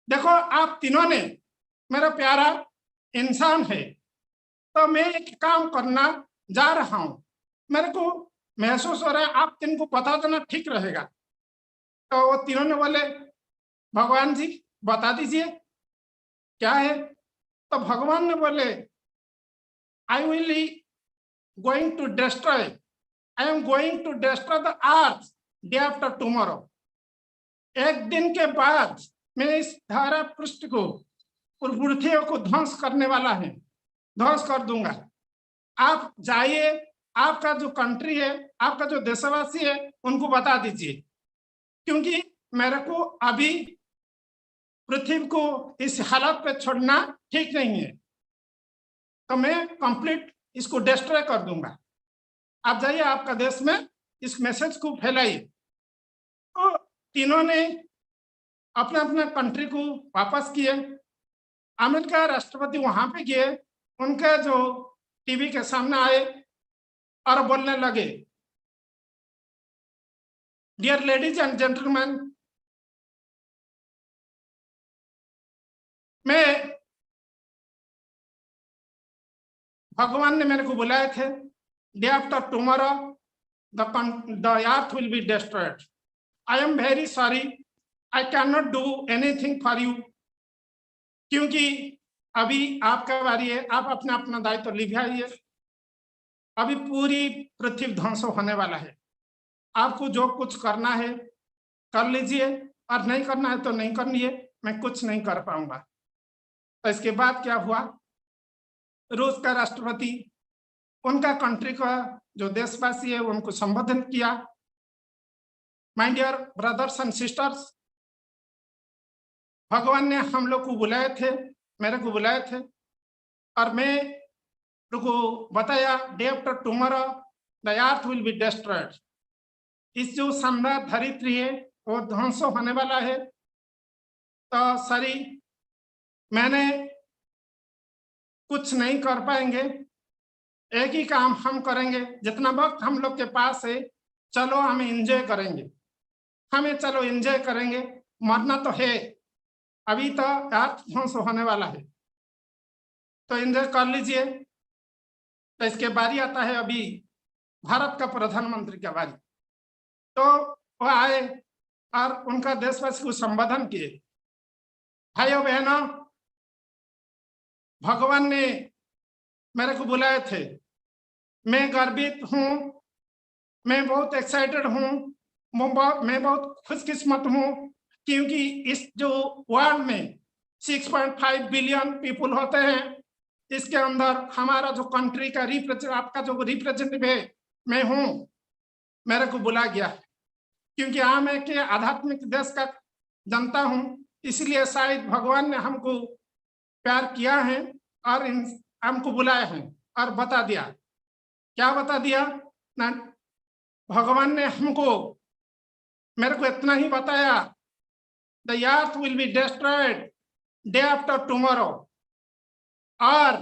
देखो आप तीनों ने मेरा प्यारा इंसान है, तो मैं एक काम करना जा रहा हूं, मेरे को महसूस हो रहा है आप तीन को बता देना ठीक रहेगा। तो वो तीनों ने बोले, भगवान जी बता दीजिए क्या है। तो भगवान ने बोले, I will going to destroy, I am going to destroy the earth day after tomorrow. एक दिन के बाद मैं इस धारा पृष्ठ को, पृथ्वी को ध्वंस करने वाला है, ध्वंस कर दूंगा। आप जाइए, आपका जो कंट्री है, आपका जो देशवासी है, उनको बता दीजिए, क्योंकि मेरे को अभी पृथ्वी को इस हालत पे छोड़ना ठीक नहीं है, तो मैं कंप्लीट इसको डिस्ट्रॉय कर दूंगा। आप जाइए, आपका देश में इस मैसेज को फैलाइए। तो तीनों ने अपने अपने कंट्री को वापस किए। अमेरिका राष्ट्रपति वहां पे गए, उनका जो टीवी के सामने आए और बोलने लगे, डियर लेडीज एंड जेंटलमैन, मैं भगवान ने मेरे को बुलाए थे, day after tomorrow the earth will be destroyed. I am very sorry, I cannot do anything for you, क्योंकि अभी आपका बारी है, आप अपना अपना दायित्व निभाइए। अभी पूरी पृथ्वी ध्वंस होने वाला है, आपको जो कुछ करना है कर लीजिए, और नहीं करना है तो नहीं करिए, मैं कुछ नहीं कर पाऊंगा। तो इसके बाद क्या हुआ, रूस का राष्ट्रपति उनका कंट्री का जो देशवासी है उनको संबोधन किया, my dear brothers and sisters, भगवान ने हम लोग को बुलाए थे, मेरे को बुलाए थे, और मैं को बताया day after tomorrow the earth will be destroyed. इस जो शानदार धरित्री है वो ध्वंस होने वाला है। तो सारी मैंने कुछ नहीं कर पाएंगे, एक ही काम हम करेंगे, जितना वक्त हम लोग के पास है चलो हम एंजॉय करेंगे, हमें चलो एंजॉय करेंगे, मरना तो है, अभी तो अर्थ ध्वंस होने वाला है, तो एंजॉय कर लीजिए। तो इसके बारी आता है अभी भारत का प्रधानमंत्री का बारी। तो वो आए और उनका देशवासी को संबोधन किए, भाइयों बहनों, भगवान ने मेरे को बुलाए थे, मैं गर्वित हूँ, मैं बहुत एक्साइटेड हूँ, मैं बहुत खुशकिस्मत हूँ, क्योंकि इस जो वर्ल्ड में 6.5 बिलियन पीपुल होते हैं, इसके अंदर हमारा जो कंट्री का आपका जो रिप्रेजेंटेटिव है मैं हूँ, मेरे को बुला गया, क्योंकि हम एक आध्यात्मिक देश का जनता हूँ, इसलिए शायद भगवान ने हमको प्यार किया है और हमको बुलाया है और बता दिया। क्या बता दिया ना, भगवान ने हमको मेरे को इतना ही बताया, the earth will be destroyed day after tomorrow, और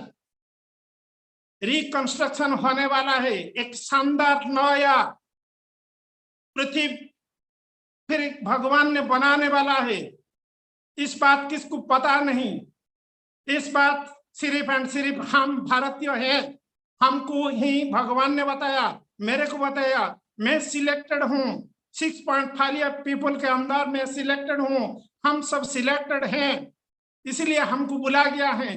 रिकंस्ट्रक्शन होने वाला है, एक शानदार नया पृथ्वी फिर भगवान ने बनाने वाला है। इस बात किसको पता नहीं, इस बात सिर्फ एंड सिर्फ हम भारतीय हैं, हमको ही भगवान ने बताया, मेरे को बताया, मैं सिलेक्टेड हूँ, 6.5 पीपल के अंदर मैं सिलेक्टेड हूँ, हम सब सिलेक्टेड हैं, इसलिए हमको बुला गया है।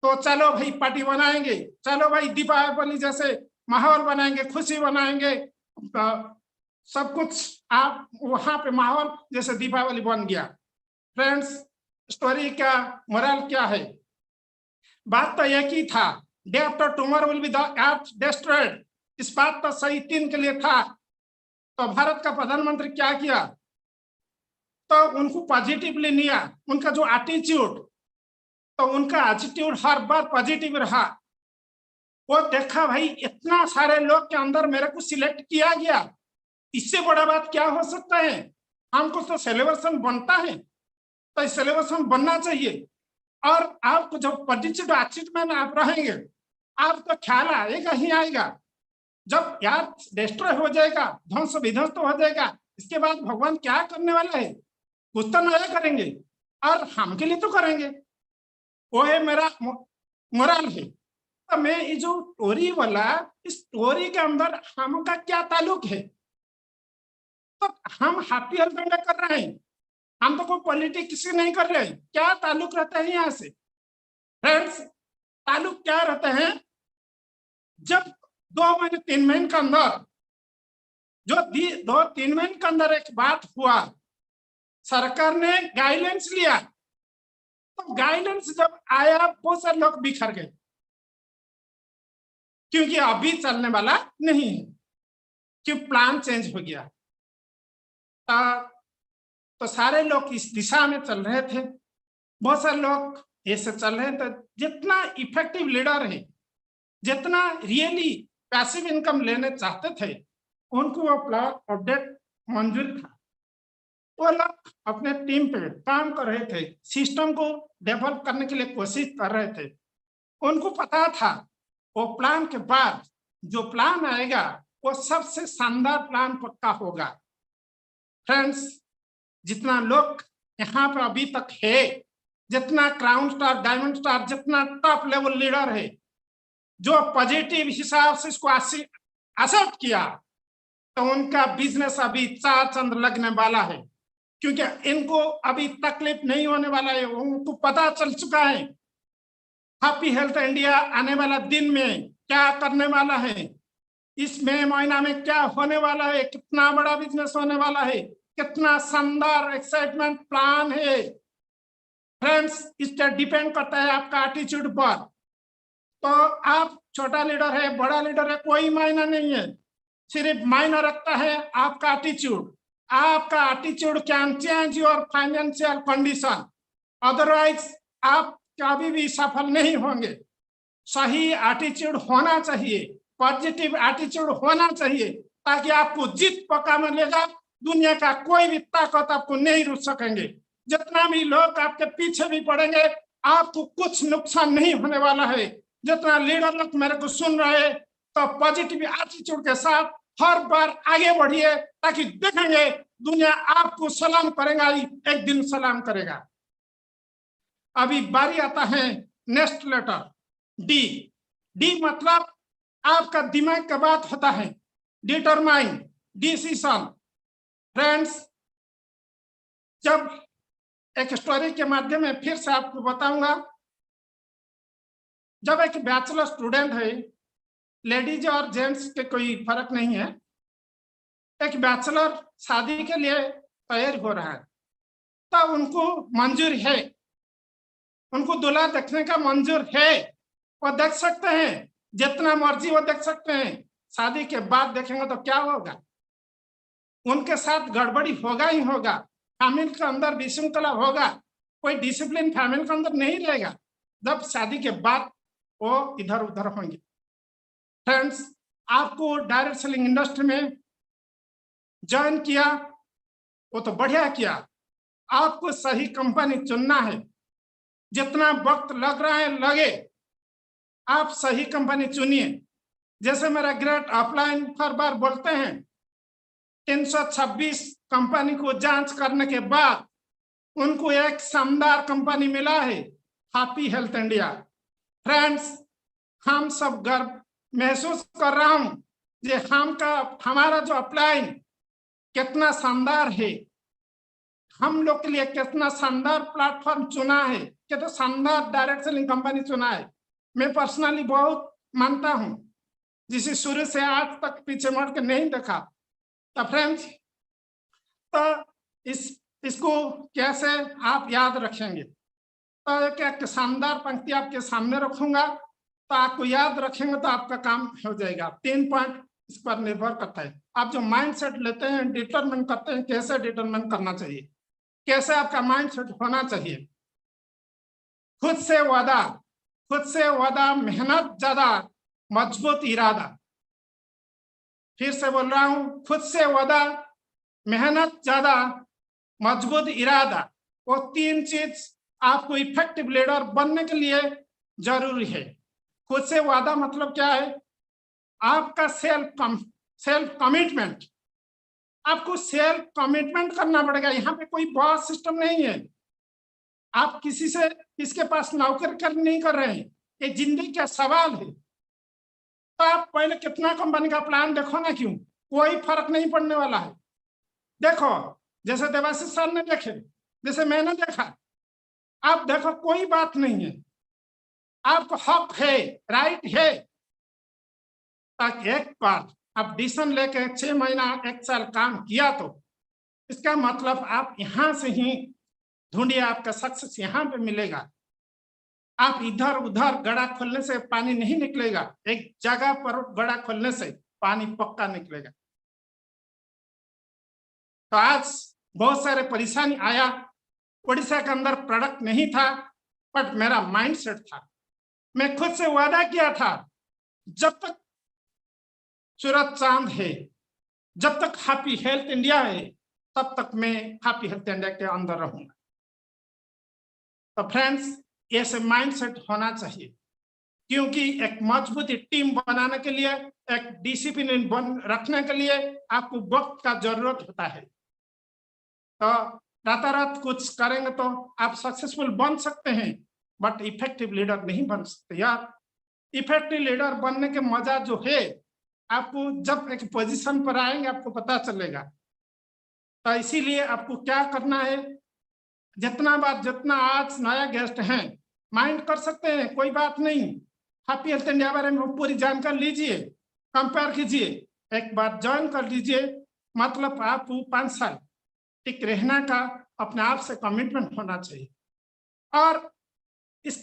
तो चलो भाई पार्टी बनाएंगे, चलो भाई दीपावली जैसे माहौल बनाएंगे, खुशी बनाएंगे, सब कुछ आप वहां पे माहौल जैसे दीपावली बन गया। फ्रेंड्स, स्टोरी का मोरल क्या है, बात तो एक ही था, day after tomorrow will be the earth destroyed, इस बात तो सही 3 के लिए था। तो भारत का प्रधानमंत्री क्या किया, तो उनको पॉजिटिवली लिया, उनका जो एटीट्यूड, तो उनका एटीट्यूड हर बार पॉजिटिव रहा। वो देखा भाई इतना सारे लोग के अंदर मेरे को सिलेक्ट किया गया, इससे बड़ा बात क्या हो सकता है, हमको तो सेलिब्रेशन बनता है, तो सेलिब्रेशन बनना चाहिए, और आपको जब पॉजिटिव अचीवमेंट आप रहेंगे, आपको ख्याल आएगा ही आएगा, जब यार डिस्ट्रॉय हो जाएगा, ध्वंस विध्वंस हो जाएगा, इसके बाद भगवान क्या करने वाला है, कुछ तो नया करेंगे, और हम के लिए तो करेंगे, वो है मेरा मोरल है। तो मैं ये जो स्टोरी वाला, इस स्टोरी के अंदर हमका क्या ताल्लुक है, तो हम हैप्पी हस्बैंड कर रहे हैं, हम तो कोई पॉलिटिक्स नहीं कर रहे हैं, क्या ताल्लुक रहता है यहाँ से फ्रेंड्स, ताल्लुक क्या रहता है, जब 2 महीने 3 महीने के अंदर जो 2-3 महीने के अंदर एक बात हुआ, सरकार ने गाइडेंस लिया, तो गाइडेंस जब आया बहुत सारे लोग बिखर गए, क्योंकि अभी चलने वाला नहीं है, क्योंकि प्लान चेंज हो गया। तो सारे लोग इस दिशा में चल रहे थे, बहुत सारे लोग ऐसे चल रहे थे, जितना इफेक्टिव लीडर है, जितना रियली पैसिव इनकम लेने चाहते थे, उनको वो प्लान अपडेट मंजूर था, वो लोग अपने टीम पे काम कर रहे थे, सिस्टम को डेवलप करने के लिए कोशिश कर रहे थे, उनको पता था वो प्लान के बाद जो प्लान आएगा वो सबसे शानदार प्लान पक्का होगा। फ्रेंड्स, जितना लोग यहाँ पर अभी तक है, जितना क्राउन स्टार, डायमंड स्टार, जितना टॉप लेवल लीडर है, जो पॉजिटिव हिसाब से इसको एक्सेप्ट किया, तो उनका बिजनेस अभी चार चंद लगने वाला है, क्योंकि इनको अभी तकलीफ नहीं होने वाला है। उनको पता चल चुका है हैप्पी हेल्थ इंडिया आने वाला दिन में क्या करने वाला है, इस मई महीना में क्या होने वाला है, कितना बड़ा बिजनेस होने वाला है, कितना शानदार एक्साइटमेंट प्लान है। फ्रेंड्स, इसका डिपेंड करता है आपका एटीट्यूड पर। तो आप छोटा लीडर है, बड़ा लीडर है, कोई मायना नहीं है, सिर्फ मायना रखता है आपका एटीट्यूड। आपका attitude can change your financial condition, otherwise आप कभी भी सफल नहीं होंगे। सही एटीट्यूड होना चाहिए, पॉजिटिव एटीट्यूड होना चाहिए, ताकि आपको जीत पक्का मिलेगा। दुनिया का कोई भी ताकत आपको नहीं रोक सकेंगे। जितना भी लोग आपके पीछे भी पड़ेंगे, आपको कुछ नुकसान नहीं होने वाला है। जितना लीडर लोग मेरे को सुन रहे हैं, तो पॉजिटिव एटीट्यूड के साथ हर बार आगे बढ़िए, ताकि देखेंगे दुनिया आपको सलाम करेगा ही, एक दिन सलाम करेगा। अभी बारी आता है नेक्स्ट लेटर डी। डी मतलब आपका दिमाग का बात होता है, डिटरमाइन, डिसीजन। फ्रेंड्स, जब एक स्टोरी के माध्यम में फिर से आपको बताऊंगा, जब एक बैचलर स्टूडेंट है, लेडीज और जेंट्स के कोई फर्क नहीं है, एक बैचलर शादी के लिए तैयार हो रहा है, तब उनको मंजूर है, उनको दूल्हा देखने का मंजूर है, वो देख सकते हैं, जितना मर्जी वो देख सकते हैं। शादी के बाद देखेंगे तो क्या होगा, उनके साथ गड़बड़ी होगा ही होगा, फैमिली के अंदर विशृंखला होगा, कोई डिसिप्लिन फैमिली के अंदर नहीं रहेगा। जब शादी के बाद वो इधर उधर होंगे। फ्रेंड्स, आपको डायरेक्ट सेलिंग इंडस्ट्री में ज्वाइन किया, वो तो बढ़िया किया। आपको सही कंपनी चुनना है, जितना वक्त लग रहा है लगे, आप सही कंपनी चुनिए। जैसे मेरा ग्रेट अपलाइन हर बार बोलते हैं, 326 कंपनी को जांच करने के बाद उनको एक शानदार कंपनी मिला है, हैप्पी हेल्थ इंडिया। फ्रेंड्स, हम सब गर्व महसूस कर रहा हूं कि हमारा जो अपलाइन कितना शानदार है, हम लोग के लिए कितना शानदार प्लेटफॉर्म चुना है, कितना शानदार डायरेक्ट सेलिंग कंपनी चुना है। मैं पर्सनली बहुत मानता हूं, जिसे शुरू से आज तक पीछे मुड़ के नहीं देखा। तो फ्रेंड्स, तो इसको कैसे आप याद रखेंगे, तो एक शानदार पंक्ति आपके सामने रखूंगा, तो आपको याद रखेंगे तो आपका काम हो जाएगा। 3 पॉइंट इस पर निर्भर करता है। आप जो माइंड सेट लेते हैं, डिटरमिन करते हैं, कैसे डिटरमिन करना चाहिए, कैसे आपका माइंड सेट होना चाहिए। खुद से वादा, मेहनत ज्यादा, मजबूत इरादा। फिर से बोल रहा हूं, खुद से वादा, मेहनत ज्यादा, मजबूत इरादा। वो 3 चीज आपको इफेक्टिव लीडर बनने के लिए जरूरी है। खुद से वादा मतलब क्या है, आपका सेल्फ कमिटमेंट। आपको सेल्फ कमिटमेंट करना पड़ेगा। यहाँ पे कोई बॉस सिस्टम नहीं है, आप किसी से इसके पास नौकर नहीं कर रहे हैं, ये जिंदगी का सवाल है। तो आप पहले कितना कंपनी का प्लान देखो ना, क्यों, कोई फर्क नहीं पड़ने वाला है। देखो, जैसे देवाशीष सर ने देखे, जैसे मैंने देखा, आप देखो, कोई बात नहीं है, आपको हक है, राइट है। ताकि एक बार आप डिसीजन लेके 6 महीना 1 साल काम किया, तो इसका मतलब आप यहां से ही ढूंढिए, आपका सक्सेस यहाँ पे मिलेगा। आप इधर उधर गड़ा खोलने से पानी नहीं निकलेगा, एक जगह पर गड़ा खोलने से पानी पक्का निकलेगा। तो आज बहुत सारे परेशानी आया, उड़ीसा के अंदर प्रोडक्ट नहीं था, बट मेरा माइंड सेट था। मैं खुद से वादा किया था, जब तक सूरज चांद है, जब तक हैप्पी हेल्थ इंडिया है, तब तक मैं हैप्पी हेल्थ इंडिया के अंदर रहूंगा। तो फ्रेंड्स, ऐसे माइंडसेट होना चाहिए। क्योंकि एक मजबूत टीम बनाने के लिए, एक डिसिप्लिन रखने के लिए आपको वक्त का जरूरत होता है। तो रातारात कुछ करेंगे तो आप सक्सेसफुल बन सकते हैं, बट इफेक्टिव लीडर नहीं बन सकते यार। इफेक्टिव लीडर बनने के मजा जो है, आपको जब एक पोजीशन पर आएंगे आपको पता चलेगा। तो इसीलिए आपको क्या करना है, जितना आज नया गेस्ट हैं माइंड कर सकते हैं, कोई बात नहीं। हैप्पी हेल्थ इंडिया बारे में पूरी जानकारी लीजिए, कंपेयर कीजिए, एक बार ज्वाइन कर लीजिए। मतलब आपको 5 साल टिक रहना का अपने आप से कमिटमेंट होना चाहिए। और इस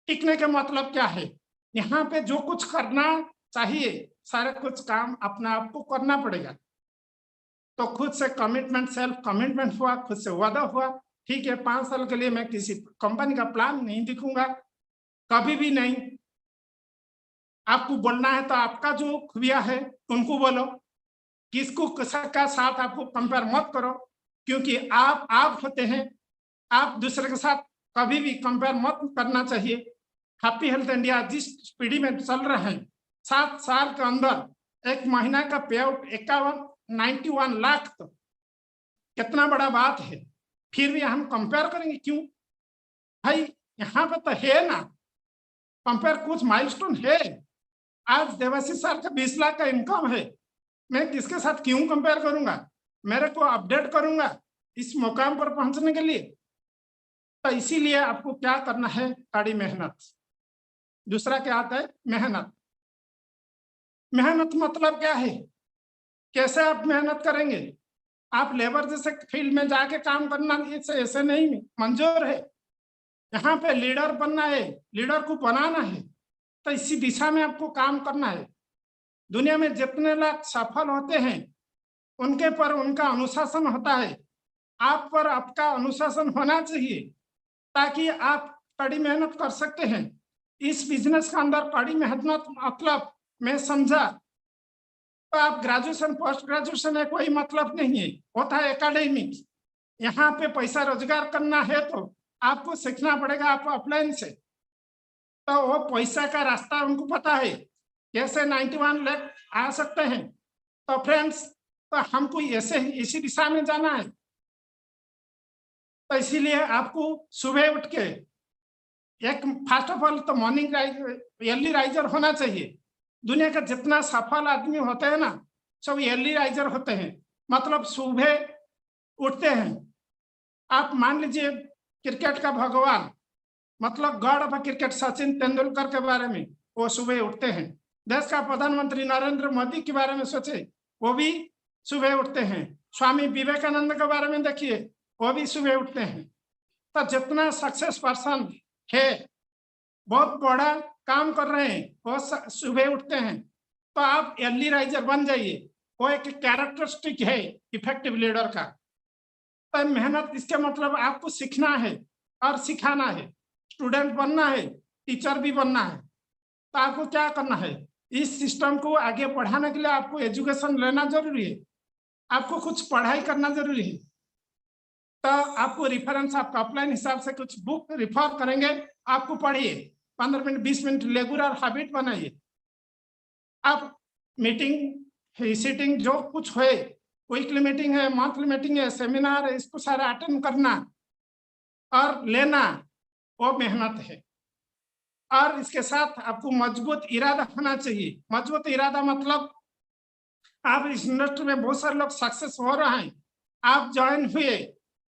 टिकने का मतलब क्या है, यहाँ पे जो कुछ करना चाहिए सारे कुछ काम अपने आप को करना पड़ेगा। तो खुद से कमिटमेंट, सेल्फ कमिटमेंट हुआ, खुद से वादा हुआ, ठीक है 5 साल के लिए मैं किसी कंपनी का प्लान नहीं दिखूंगा, कभी भी नहीं। आपको बोलना है तो आपका जो खुबिया है उनको बोलो, किसको का साथ आपको कंपेयर मत करो, क्योंकि आप होते हैं। आप दूसरे के साथ कभी भी कंपेयर मत करना चाहिए। हैप्पी हेल्थ इंडिया जिस पीढ़ी में चल रहे हैं, 7 साल के अंदर 1 महीना का पे आउट 91 लाख, तो कितना बड़ा बात है। फिर भी हम कंपेयर करेंगे क्यों भाई, यहाँ पे तो है ना कंपेयर, कुछ माइलस्टोन है। आज देवाशीष सर का 20 लाख का इनकम है, मैं किसके साथ क्यों कंपेयर करूंगा, मेरे को अपडेट करूंगा इस मुकाम पर पहुंचने के लिए। तो इसीलिए आपको क्या करना है, कड़ी मेहनत। दूसरा क्या आता है, मेहनत। मेहनत मतलब क्या है, कैसे आप मेहनत करेंगे। आप लेबर जैसे फील्ड में जाके काम करना ऐसे नहीं मंजूर है। यहाँ पे लीडर बनना है, लीडर को बनाना है, तो इसी दिशा में आपको काम करना है। दुनिया में जितने लोग सफल होते हैं उनके पर उनका अनुशासन होता है, आप पर आपका अनुशासन होना चाहिए, ताकि आप कड़ी मेहनत कर सकते हैं। इस बिजनेस के अंदर कड़ी मेहनत मतलब मैं समझा तो आप ग्रेजुएशन पोस्ट ग्रेजुएशन है कोई मतलब नहीं है, होता है एकेडमिक। यहाँ पे पैसा रोजगार करना है तो आपको सीखना पड़ेगा, आप ऑफलाइन से। तो वो पैसा का रास्ता उनको पता है, कैसे 91 लाख आ सकते हैं। तो फ्रेंड्स, तो हमको ऐसे इसी दिशा में जाना है। तो इसीलिए आपको सुबह उठ के एक फर्स्ट ऑफ ऑल तो मॉर्निंग अर्ली राइजर होना चाहिए। दुनिया का जितना सफल आदमी होते हैं ना, सब अर्ली राइजर होते हैं, मतलब सुबह उठते हैं। आप मान लीजिए क्रिकेट का भगवान, मतलब God of cricket Sachin Tendulkar के बारे में, वो सुबह उठते हैं। देश का प्रधानमंत्री नरेंद्र मोदी के बारे में सोचे, वो भी सुबह उठते हैं। स्वामी विवेकानंद के बारे में देखिए, वो भी सुबह उठते हैं। तो जितना सक्सेस पर्सन है, बहुत बड़ा काम कर रहे हैं, वो सुबह उठते हैं। तो आप अर्ली राइजर बन जाइए, वो एक कैरेक्टरिस्टिक है इफेक्टिव लीडर का। तो मेहनत इसके मतलब आपको सीखना है और सिखाना है, स्टूडेंट बनना है, टीचर भी बनना है। तो आपको क्या करना है, इस सिस्टम को आगे बढ़ाने के लिए आपको एजुकेशन लेना जरूरी है, आपको कुछ पढ़ाई करना जरूरी है। तो आपको रेफरेंस आपका ऑफलाइन हिसाब से कुछ बुक रिफर करेंगे, आपको पढ़िए, 15 मिनट 20 मिनट रेगुलर हैबिट बनाइए। आप मीटिंग सीटिंग जो कुछ है, वीकली मीटिंग है, मंथली मीटिंग है, सेमिनार है, इसको सारा अटेंड करना और लेना, वो मेहनत है। और इसके साथ आपको मजबूत इरादा होना चाहिए। मजबूत इरादा मतलब आप इस इंडस्ट्री में बहुत सारे लोग सक्सेस हो रहे हैं, आप ज्वाइन हुए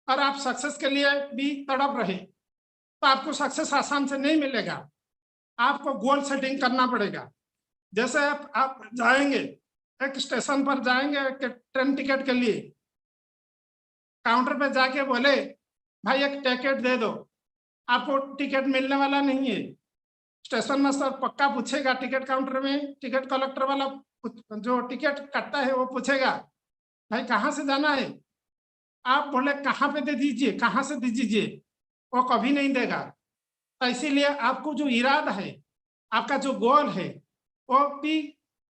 और आप सक्सेस के लिए भी तड़प रहे, तो आपको सक्सेस आसान से नहीं मिलेगा। आपको गोल सेटिंग करना पड़ेगा। जैसे आप जाएंगे, एक स्टेशन पर जाएंगे ट्रेन टिकट के लिए, काउंटर पे जाके बोले भाई एक टिकट दे दो, आपको टिकट मिलने वाला नहीं है। स्टेशन में सर पक्का पूछेगा, टिकट काउंटर में टिकट कलेक्टर वाला जो टिकट काटता है वो पूछेगा भाई कहाँ से जाना है। आप बोले कहाँ पे दे दीजिए, कहाँ से दे दीजिए, वो कभी नहीं देगा। तो इसीलिए आपको जो इरादा है, आपका जो गोल है, वो भी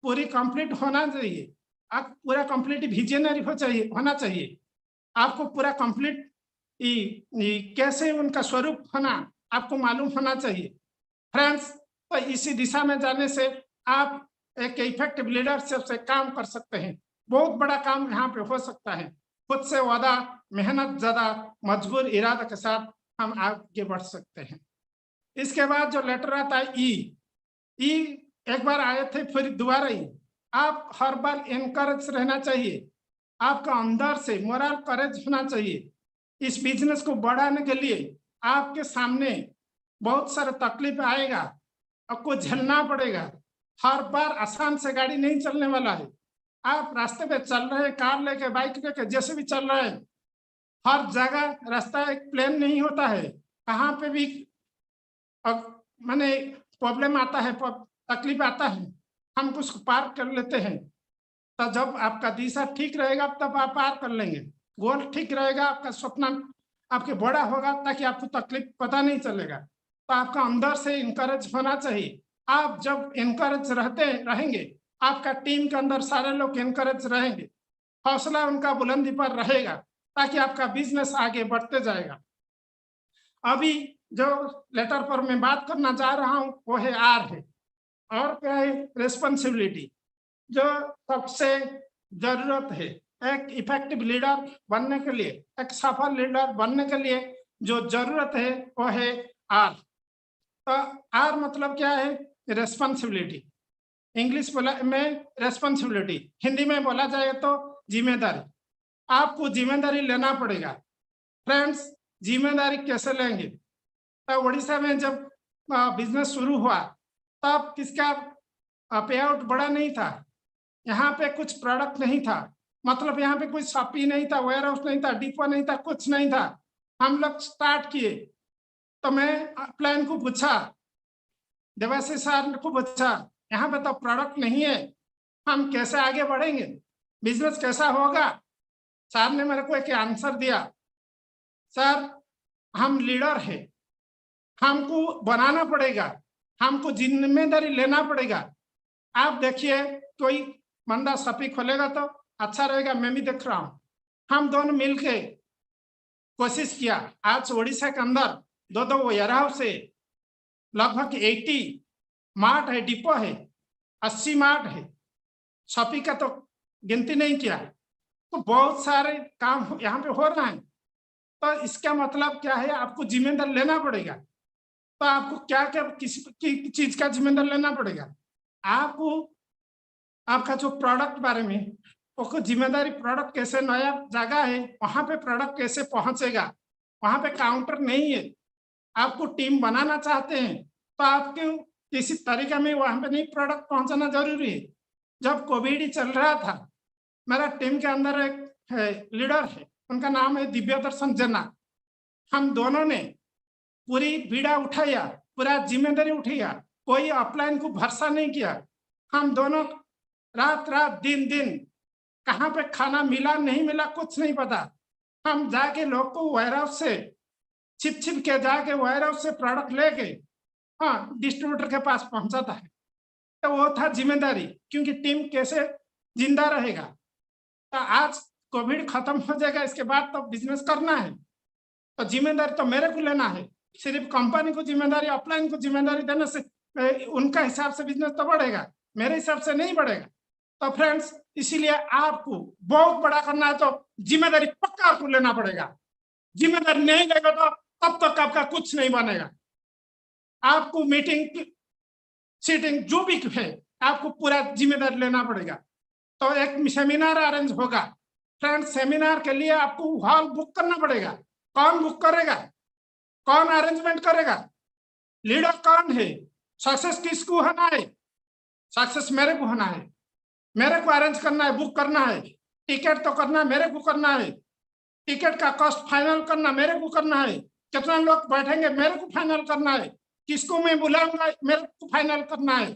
पूरी कंप्लीट होना चाहिए। आप पूरा कंप्लीट विजनरी होना चाहिए। आपको पूरा कंप्लीट कैसे उनका स्वरूप होना आपको मालूम होना चाहिए। फ्रेंड्स, तो इसी दिशा में जाने से आप एक इफेक्टिव लीडरशिप से काम कर सकते हैं। बहुत बड़ा काम यहाँ पे हो सकता है। खुद से वादा, मेहनत ज्यादा, मजबूर इरादा के साथ हम आगे बढ़ सकते हैं। इसके बाद जो लेटर आता है ई एक बार आए थे फिर दोबारा ही। आप हर बार एनकरेज रहना चाहिए, आपका अंदर से मोरल करेज होना चाहिए। इस बिजनेस को बढ़ाने के लिए आपके सामने बहुत सारे तकलीफ आएगा, आपको झेलना पड़ेगा। हर बार आसान से गाड़ी नहीं चलने वाला है। आप रास्ते पे चल रहे हैं, कार लेके, बाइक लेके, जैसे भी चल रहे हैं, हर जगह रास्ता एक प्लेन नहीं होता है। कहाँ पे भी माने प्रॉब्लम आता है, तकलीफ आता है, हम उसको पार कर लेते हैं। तो जब आपका दिशा ठीक रहेगा तब आप पार कर लेंगे। गोल ठीक रहेगा, आपका स्वप्न आपके बड़ा होगा, ताकि आपको तकलीफ पता नहीं चलेगा। तो आपका अंदर से इनकरेज होना चाहिए। आप जब इनकरेज रहेंगे, आपका टीम के अंदर सारे लोग इनकरेज रहेंगे, हौसला उनका बुलंदी पर रहेगा, ताकि आपका बिजनेस आगे बढ़ते जाएगा। अभी जो लेटर पर मैं बात करना चाह रहा हूं वो है आर है। और क्या है? रेस्पॉन्सिबिलिटी। जो सबसे जरूरत है एक इफेक्टिव लीडर बनने के लिए, एक सफल लीडर बनने के लिए जो जरूरत है वो है आर। तो आर मतलब क्या है? रेस्पॉन्सिबिलिटी। इंग्लिश में रेस्पॉन्सिबिलिटी, हिंदी में बोला जाए तो जिम्मेदारी। आपको जिम्मेदारी लेना पड़ेगा। फ्रेंड्स, जिम्मेदारी कैसे लेंगे? तो उड़ीसा में जब बिजनेस शुरू हुआ तब किसका पे आउट बड़ा नहीं था। यहाँ पे कुछ प्रोडक्ट नहीं था, मतलब यहाँ पे कोई शॉपी नहीं था, वेयर हाउस नहीं था, डिपो नहीं था, कुछ नहीं था। हम लोग स्टार्ट किए तो मैं प्लान को पूछा, देवाशीष सर को पूछा, यहाँ पे तो प्रोडक्ट नहीं है, हम कैसे आगे बढ़ेंगे, बिजनेस कैसा होगा? सर ने मेरे को एक आंसर दिया, सर हम लीडर है, हमको बनाना पड़ेगा, हमको जिम्मेदारी लेना पड़ेगा। आप देखिए कोई बंदा शॉपी खोलेगा तो अच्छा रहेगा, मैं भी देख रहा हूँ। हम दोनों मिलके कोशिश किया। आज उड़ीसा के अंदर दो वेयर हाउस है, लगभग 80 मार्ट है, डिपो है, 80 मार्ट है। शॉपी का तो गिनती नहीं किया। तो बहुत सारे काम यहाँ पे हो रहा है। तो इसका मतलब क्या है? आपको जिम्मेदारी लेना पड़ेगा। तो आपको क्या क्या किसी चीज का जिम्मेदारी लेना पड़ेगा? आपको आपका जो प्रोडक्ट बारे में उसको जिम्मेदारी, प्रोडक्ट कैसे, नया जगह है वहां पे प्रोडक्ट कैसे पहुंचेगा, वहां पे काउंटर नहीं है, आपको टीम बनाना चाहते हैं तो आपको किसी तरीके में वहां पे नहीं प्रोडक्ट पहुंचाना जरूरी है। जब कोविड चल रहा था, मेरा टीम के अंदर एक लीडर है, उनका नाम है दिव्य दर्शन जेना। हम दोनों ने पूरी बीड़ा उठाया, पूरा जिम्मेदारी उठाया, कोई अपलाइन को भरोसा नहीं किया। हम दोनों रात दिन कहाँ पे खाना मिला नहीं मिला कुछ नहीं पता। हम जाके लोग को वेयर हाउस से छिप के जाके वेयर हाउस से प्रोडक्ट लेके डिस्ट्रीब्यूटर के पास पहुंचाता है। तो वो था जिम्मेदारी, क्योंकि टीम कैसे जिंदा रहेगा। तो आज कोविड खत्म हो जाएगा, इसके बाद तो बिजनेस करना है, तो जिम्मेदारी तो मेरे को लेना है। सिर्फ कंपनी को जिम्मेदारी, अपलाइन को जिम्मेदारी देने से उनका हिसाब से बिजनेस तो बढ़ेगा, मेरे हिसाब से नहीं बढ़ेगा। तो फ्रेंड्स, इसीलिए आपको बहुत बड़ा करना है तो जिम्मेदारी पक्का आपको लेना पड़ेगा। जिम्मेदारी नहीं लेगा तो तब तक आपका कुछ नहीं बनेगा। आपको मीटिंग, सीटिंग जो भी है, आपको पूरा जिम्मेदारी लेना पड़ेगा। तो एक सेमिनार अरेंज होगा। फ्रेंड्स, सेमिनार के लिए आपको हॉल बुक करना पड़ेगा। कौन बुक करेगा? कौन अरेंजमेंट करेगा? लीडर कौन है? सक्सेस किसको होना है? सक्सेस मेरे को होना है, मेरे को अरेंज करना है, बुक करना है। टिकट तो करना मेरे को करना है, टिकट का कॉस्ट फाइनल करना मेरे को करना है, कितना लोग बैठेंगे मेरे को फाइनल करना है, किसको मैं बुलाऊंगा मेरे को फाइनल करना है।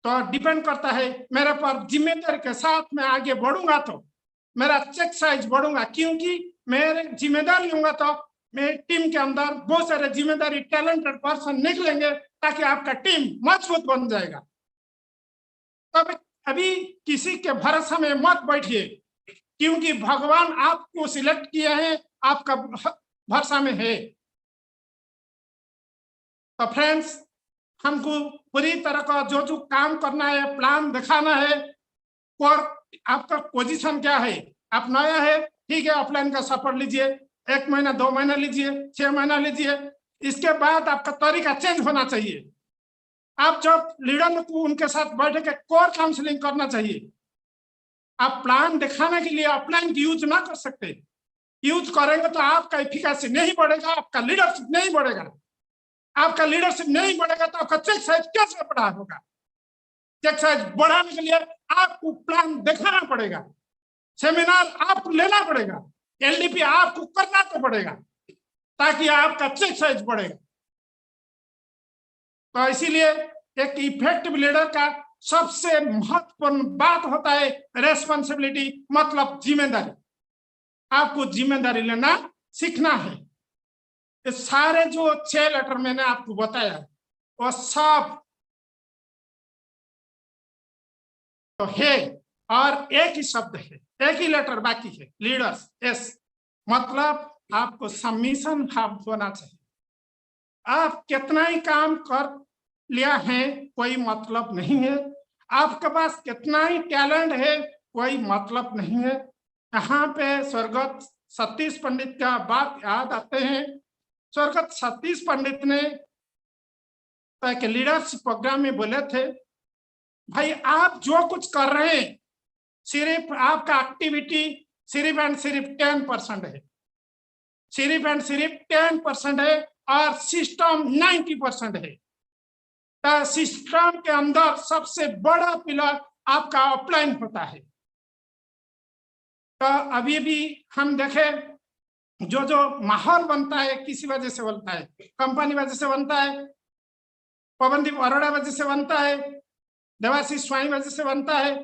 तो डिपेंड करता है मेरे पर। जिम्मेदारी के साथ मैं आगे बढ़ूंगा तो मेरा चेक साइज बढ़ूंगा, क्योंकि मेरे जिम्मेदारी लूंगा तो मेरी टीम के अंदर बहुत सारे जिम्मेदारी टैलेंटेड पर्सन निकलेंगे, ताकि आपका टीम मजबूत बन जाएगा। तब अभी किसी के भरोसे में मत बैठिए, क्योंकि भगवान आपको सिलेक्ट किया है, आपका भरोसा में है। तो फ्रेंड्स, हमको पूरी तरह का जो काम करना है, प्लान दिखाना है, और आपका पोजीशन क्या है। आप नया है, ठीक है, ऑफलाइन का सपोर्ट लीजिए, 1 महीना 2 महीना लीजिए, 6 महीना लीजिए, इसके बाद आपका तरीका चेंज होना चाहिए। आप जब लीडर को उनके साथ बैठ के कोर काउंसलिंग करना चाहिए। आप प्लान दिखाने के लिए ऑफलाइन की यूज ना कर सकते। यूज करेंगे तो आपका एफिकेसी नहीं बढ़ेगा, आपका लीडरशिप नहीं बढ़ेगा। आपका लीडरशिप नहीं बढ़ेगा तो आपका चेक साइज कैसे बढ़ा होगा। चेक साइज बढ़ाने के लिए आपको प्लान दिखाना पड़ेगा, सेमिनार आप लेना पड़ेगा, एलडीपी आपको करना तो पड़ेगा, ताकि आपका चेक साइज बढ़ेगा। तो इसीलिए एक इफेक्टिव लीडर का सबसे महत्वपूर्ण बात होता है रेस्पॉन्सिबिलिटी, मतलब जिम्मेदारी। आपको जिम्मेदारी लेना सीखना है। ये सारे जो 6 लेटर मैंने आपको बताया वो सब तो है, और एक ही शब्द है, एक ही लेटर बाकी है, लीडर्स, एस। मतलब आपको सबमिशन भाव होना चाहिए। आप कितना ही काम कर लिया है कोई मतलब नहीं है, आपके पास कितना ही टैलेंट है कोई मतलब नहीं है। यहाँ पे स्वर्गत सतीश पंडित का बात याद आते हैं। स्वर्गत सतीश पंडित ने एक लीडरशिप प्रोग्राम में बोले थे, भाई आप जो कुछ कर रहे हैं सिर्फ आपका एक्टिविटी सिर्फ एंड सिर्फ 10% है, सिर्फ एंड सिर्फ 10% है, और सिस्टम 90% है। तो सिस्टम के अंदर सबसे बड़ा पिलर आपका ऑफलाइन होता है। तो अभी भी हम देखें जो माहौल बनता है किसी वजह से बनता है, कंपनी वजह से बनता है, पवनदीप अरोड़ा वजह से बनता है, देवाशीष स्वाई वजह से बनता है।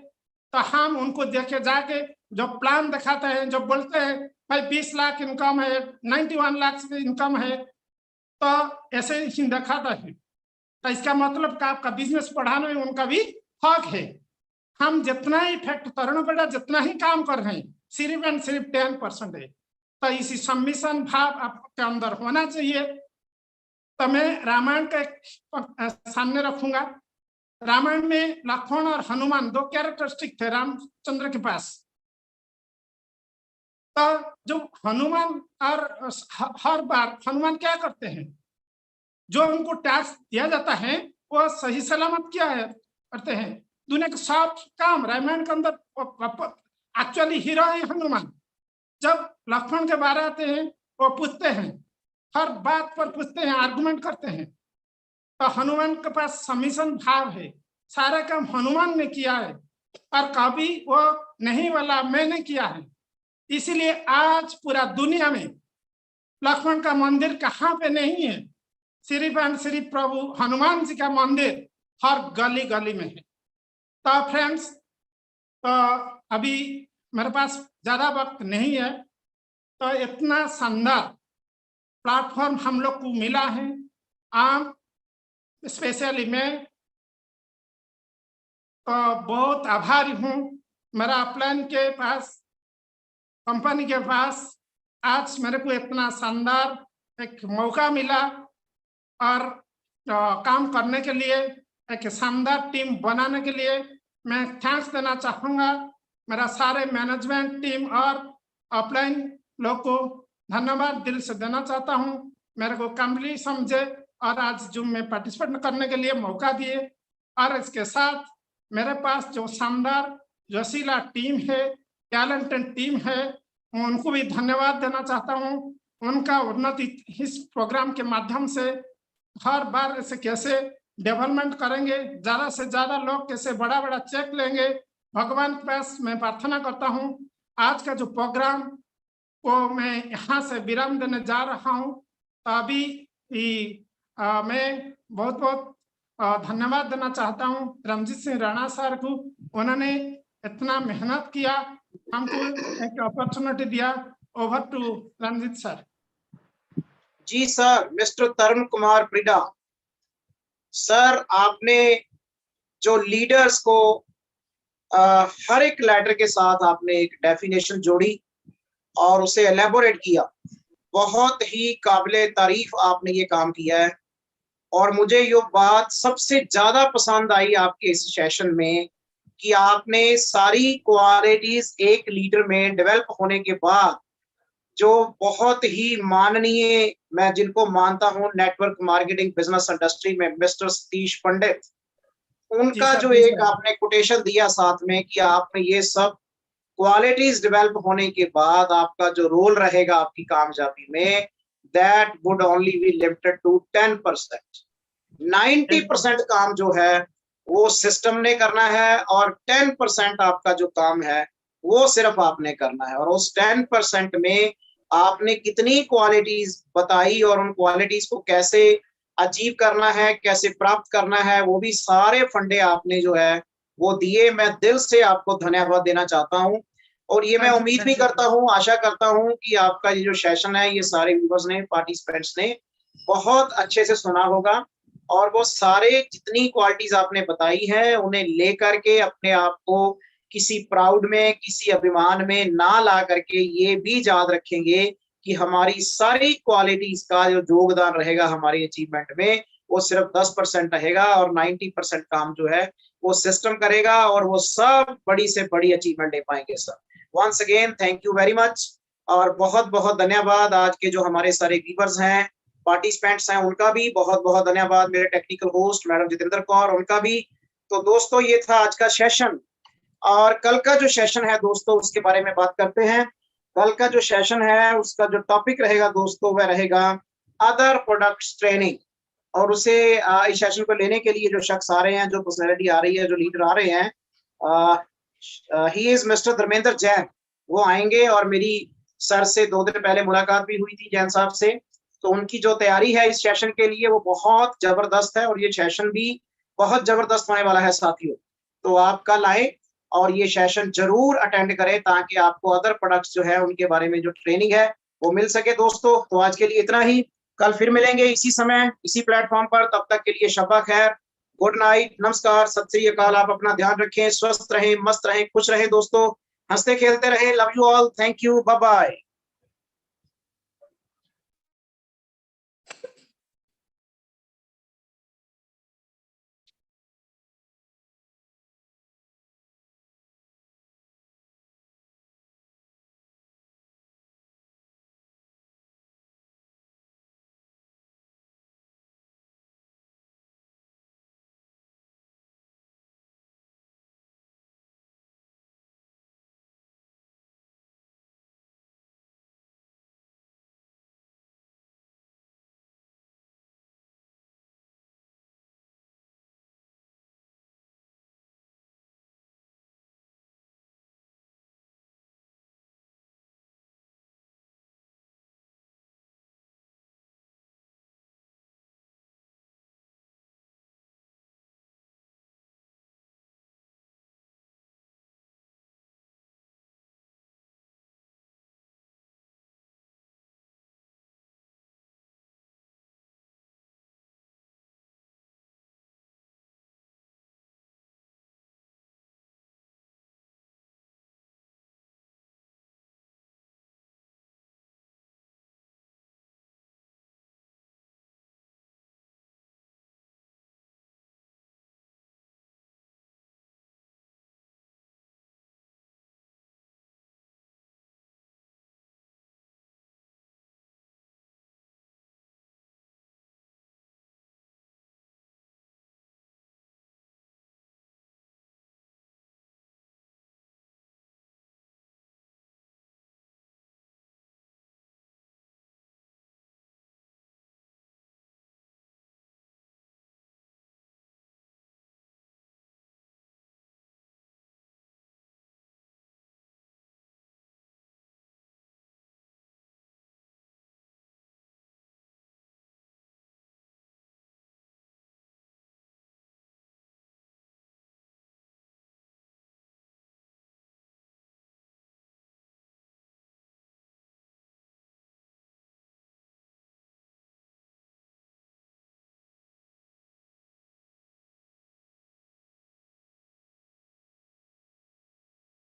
तो हम उनको देखे जाके जो प्लान दिखाते हैं, जो बोलते हैं भाई 20 लाख इनकम है, 91 लाख इनकम है, तो ऐसे ही दिखाता है। तो इसका मतलब का आपका बिजनेस बढ़ाने में उनका भी हक है। हम जितना ही इफेक्ट तरुण बेटा जितना ही काम कर रहे हैं सिर्फ एंड सिर्फ 10% है। तो इसी सबमिशन भाव आपके अंदर होना चाहिए। तो मैं रामायण का सामने रखूंगा। रामायण में लक्ष्मण और हनुमान 2 कैरेक्टरिस्टिक थे रामचंद्र के पास। तो जो हनुमान और हर बार हनुमान क्या करते हैं, जो उनको टास्क दिया जाता है वो सही सलामत क्या है करते हैं। दुनिया के सब काम रामायण के अंदर एक्चुअली हीरो है हनुमान। जब लक्ष्मण के बारे आते हैं वो पूछते हैं, हर बात पर पूछते हैं, आर्गुमेंट करते हैं। तो हनुमान के पास सबमिशन भाव है, सारा काम हनुमान ने किया है, और कभी वो नहीं वाला मैंने किया है। इसीलिए आज पूरा दुनिया में लक्ष्मण का मंदिर कहाँ पे नहीं है, सिर्फ एंड सिर्फ प्रभु हनुमान जी का मंदिर हर गली गली में है। तो फ्रेंड्स, तो अभी मेरे पास ज्यादा वक्त नहीं है, तो इतना शानदार प्लेटफॉर्म हम लोग को मिला है। आम स्पेशली मैं तो बहुत आभारी हूँ मेरा अपलाइन के पास, कंपनी के पास आज मेरे को इतना शानदार एक मौका मिला, और काम करने के लिए एक शानदार टीम बनाने के लिए मैं थैंक्स देना चाहूँगा। मेरा सारे मैनेजमेंट टीम और अपलाइन लोग को धन्यवाद दिल से देना चाहता हूँ। मेरे को कामली समझे और आज जूम में पार्टिसिपेट करने के लिए मौका दिए। और इसके साथ मेरे पास जो शानदार जोशीला टीम है, टैलेंटेड टीम है, उनको भी धन्यवाद देना चाहता हूँ। उनका उन्नति इस प्रोग्राम के माध्यम से हर बार ऐसे कैसे डेवलपमेंट करेंगे, ज्यादा से ज्यादा लोग कैसे बड़ा बड़ा चेक लेंगे, भगवान के पास मैं प्रार्थना करता हूँ। आज का जो प्रोग्राम को मैं यहाँ से विराम देने जा रहा हूँ। तो अभी मैं बहुत बहुत धन्यवाद देना चाहता हूँ रमजीत सिंह राणा सर को। उन्होंने इतना मेहनत किया, हमको एक अपॉर्चुनिटी दिया। Over to Ramjit sir. जी sir, mister Tarun Kumar Parida sir, आपने जो लीडर्स को हर एक लेटर के साथ आपने एक डेफिनेशन जोड़ी और उसे एलेबोरेट किया। बहुत ही काबिले तारीफ आपने ये काम किया है। और मुझे ये बात सबसे ज्यादा पसंद आई आपके इस सेशन में कि आपने सारी क्वालिटीज एक लीडर में डेवलप होने के बाद जो बहुत ही माननीय, मैं जिनको मानता हूं नेटवर्क मार्केटिंग बिजनेस इंडस्ट्री में, मिस्टर सतीश पंडित, उनका सर, जो जी एक सर। आपने कोटेशन दिया साथ में कि आपने ये सब क्वालिटीज डेवलप होने के बाद आपका जो रोल रहेगा आपकी कामयाबी में, that would only be limited to 10%। 90% काम जो है वो सिस्टम ने करना है और 10% आपका जो काम है वो सिर्फ आपने करना है। और उस 10% में आपने कितनी क्वालिटीज बताई और उन क्वालिटीज को कैसे अचीव करना है, कैसे प्राप्त करना है, वो भी सारे फंडे आपने जो है वो दिए। मैं दिल से आपको धन्यवाद देना चाहता हूँ और ये मैं उम्मीद भी करता हूँ, आशा करता हूँ कि आपका ये जो सेशन है ये सारे व्यूअर्स ने, पार्टिसिपेंट्स ने बहुत अच्छे से सुना होगा और वो सारे जितनी क्वालिटीज आपने बताई हैं उन्हें लेकर के अपने आप को किसी प्राउड में, किसी अभिमान में ना ला करके ये भी याद रखेंगे कि हमारी सारी क्वालिटीज का जो योगदान रहेगा हमारी अचीवमेंट में वो सिर्फ 10% रहेगा और 90% काम जो है वो सिस्टम करेगा और वो सब बड़ी से बड़ी अचीवमेंट ले पाएंगे। Sir, once again thank you very much और बहुत बहुत धन्यवाद। आज के जो हमारे सारे व्यूअर्स हैं, पार्टिसिपेंट्स हैं, उनका भी बहुत बहुत धन्यवाद। मेरे technical host madam Jitendra Kaur, उनका भी। तो दोस्तों ये था आज का सेशन और कल का जो सेशन है दोस्तों उसके बारे में बात करते हैं। कल का जो सेशन है उसका जो टॉपिक रहेगा दोस्तों वह रहेगा अदर प्रोडक्ट्स ट्रेनिंग। और उसे इस सेशन को लेने के लिए जो शख्स आ रहे हैं, जो पर्सनैलिटी आ रही है, जो लीडर आ रहे हैं, he is mister Dharmendra Jain. वो आएंगे और मेरी सर से 2 दिन पहले मुलाकात भी हुई थी जैन साहब से। तो उनकी जो तैयारी है इस सेशन के लिए वो बहुत जबरदस्त है और ये सेशन भी बहुत जबरदस्त होने वाला है साथियों। तो आप कल आए और ये सेशन जरूर अटेंड करें ताकि आपको अदर प्रोडक्ट्स जो है उनके बारे में जो ट्रेनिंग है वो मिल सके दोस्तों। तो आज के लिए इतना ही, कल फिर मिलेंगे इसी समय इसी प्लेटफॉर्म पर। तब तक के लिए शब्बा खैर, गुड नाइट, नमस्कार, सत श्री अकाल। आप अपना ध्यान रखें, स्वस्थ रहें, मस्त रहें, खुश रहें दोस्तों, हंसते खेलते रहें। Love you all, thank you, bye bye.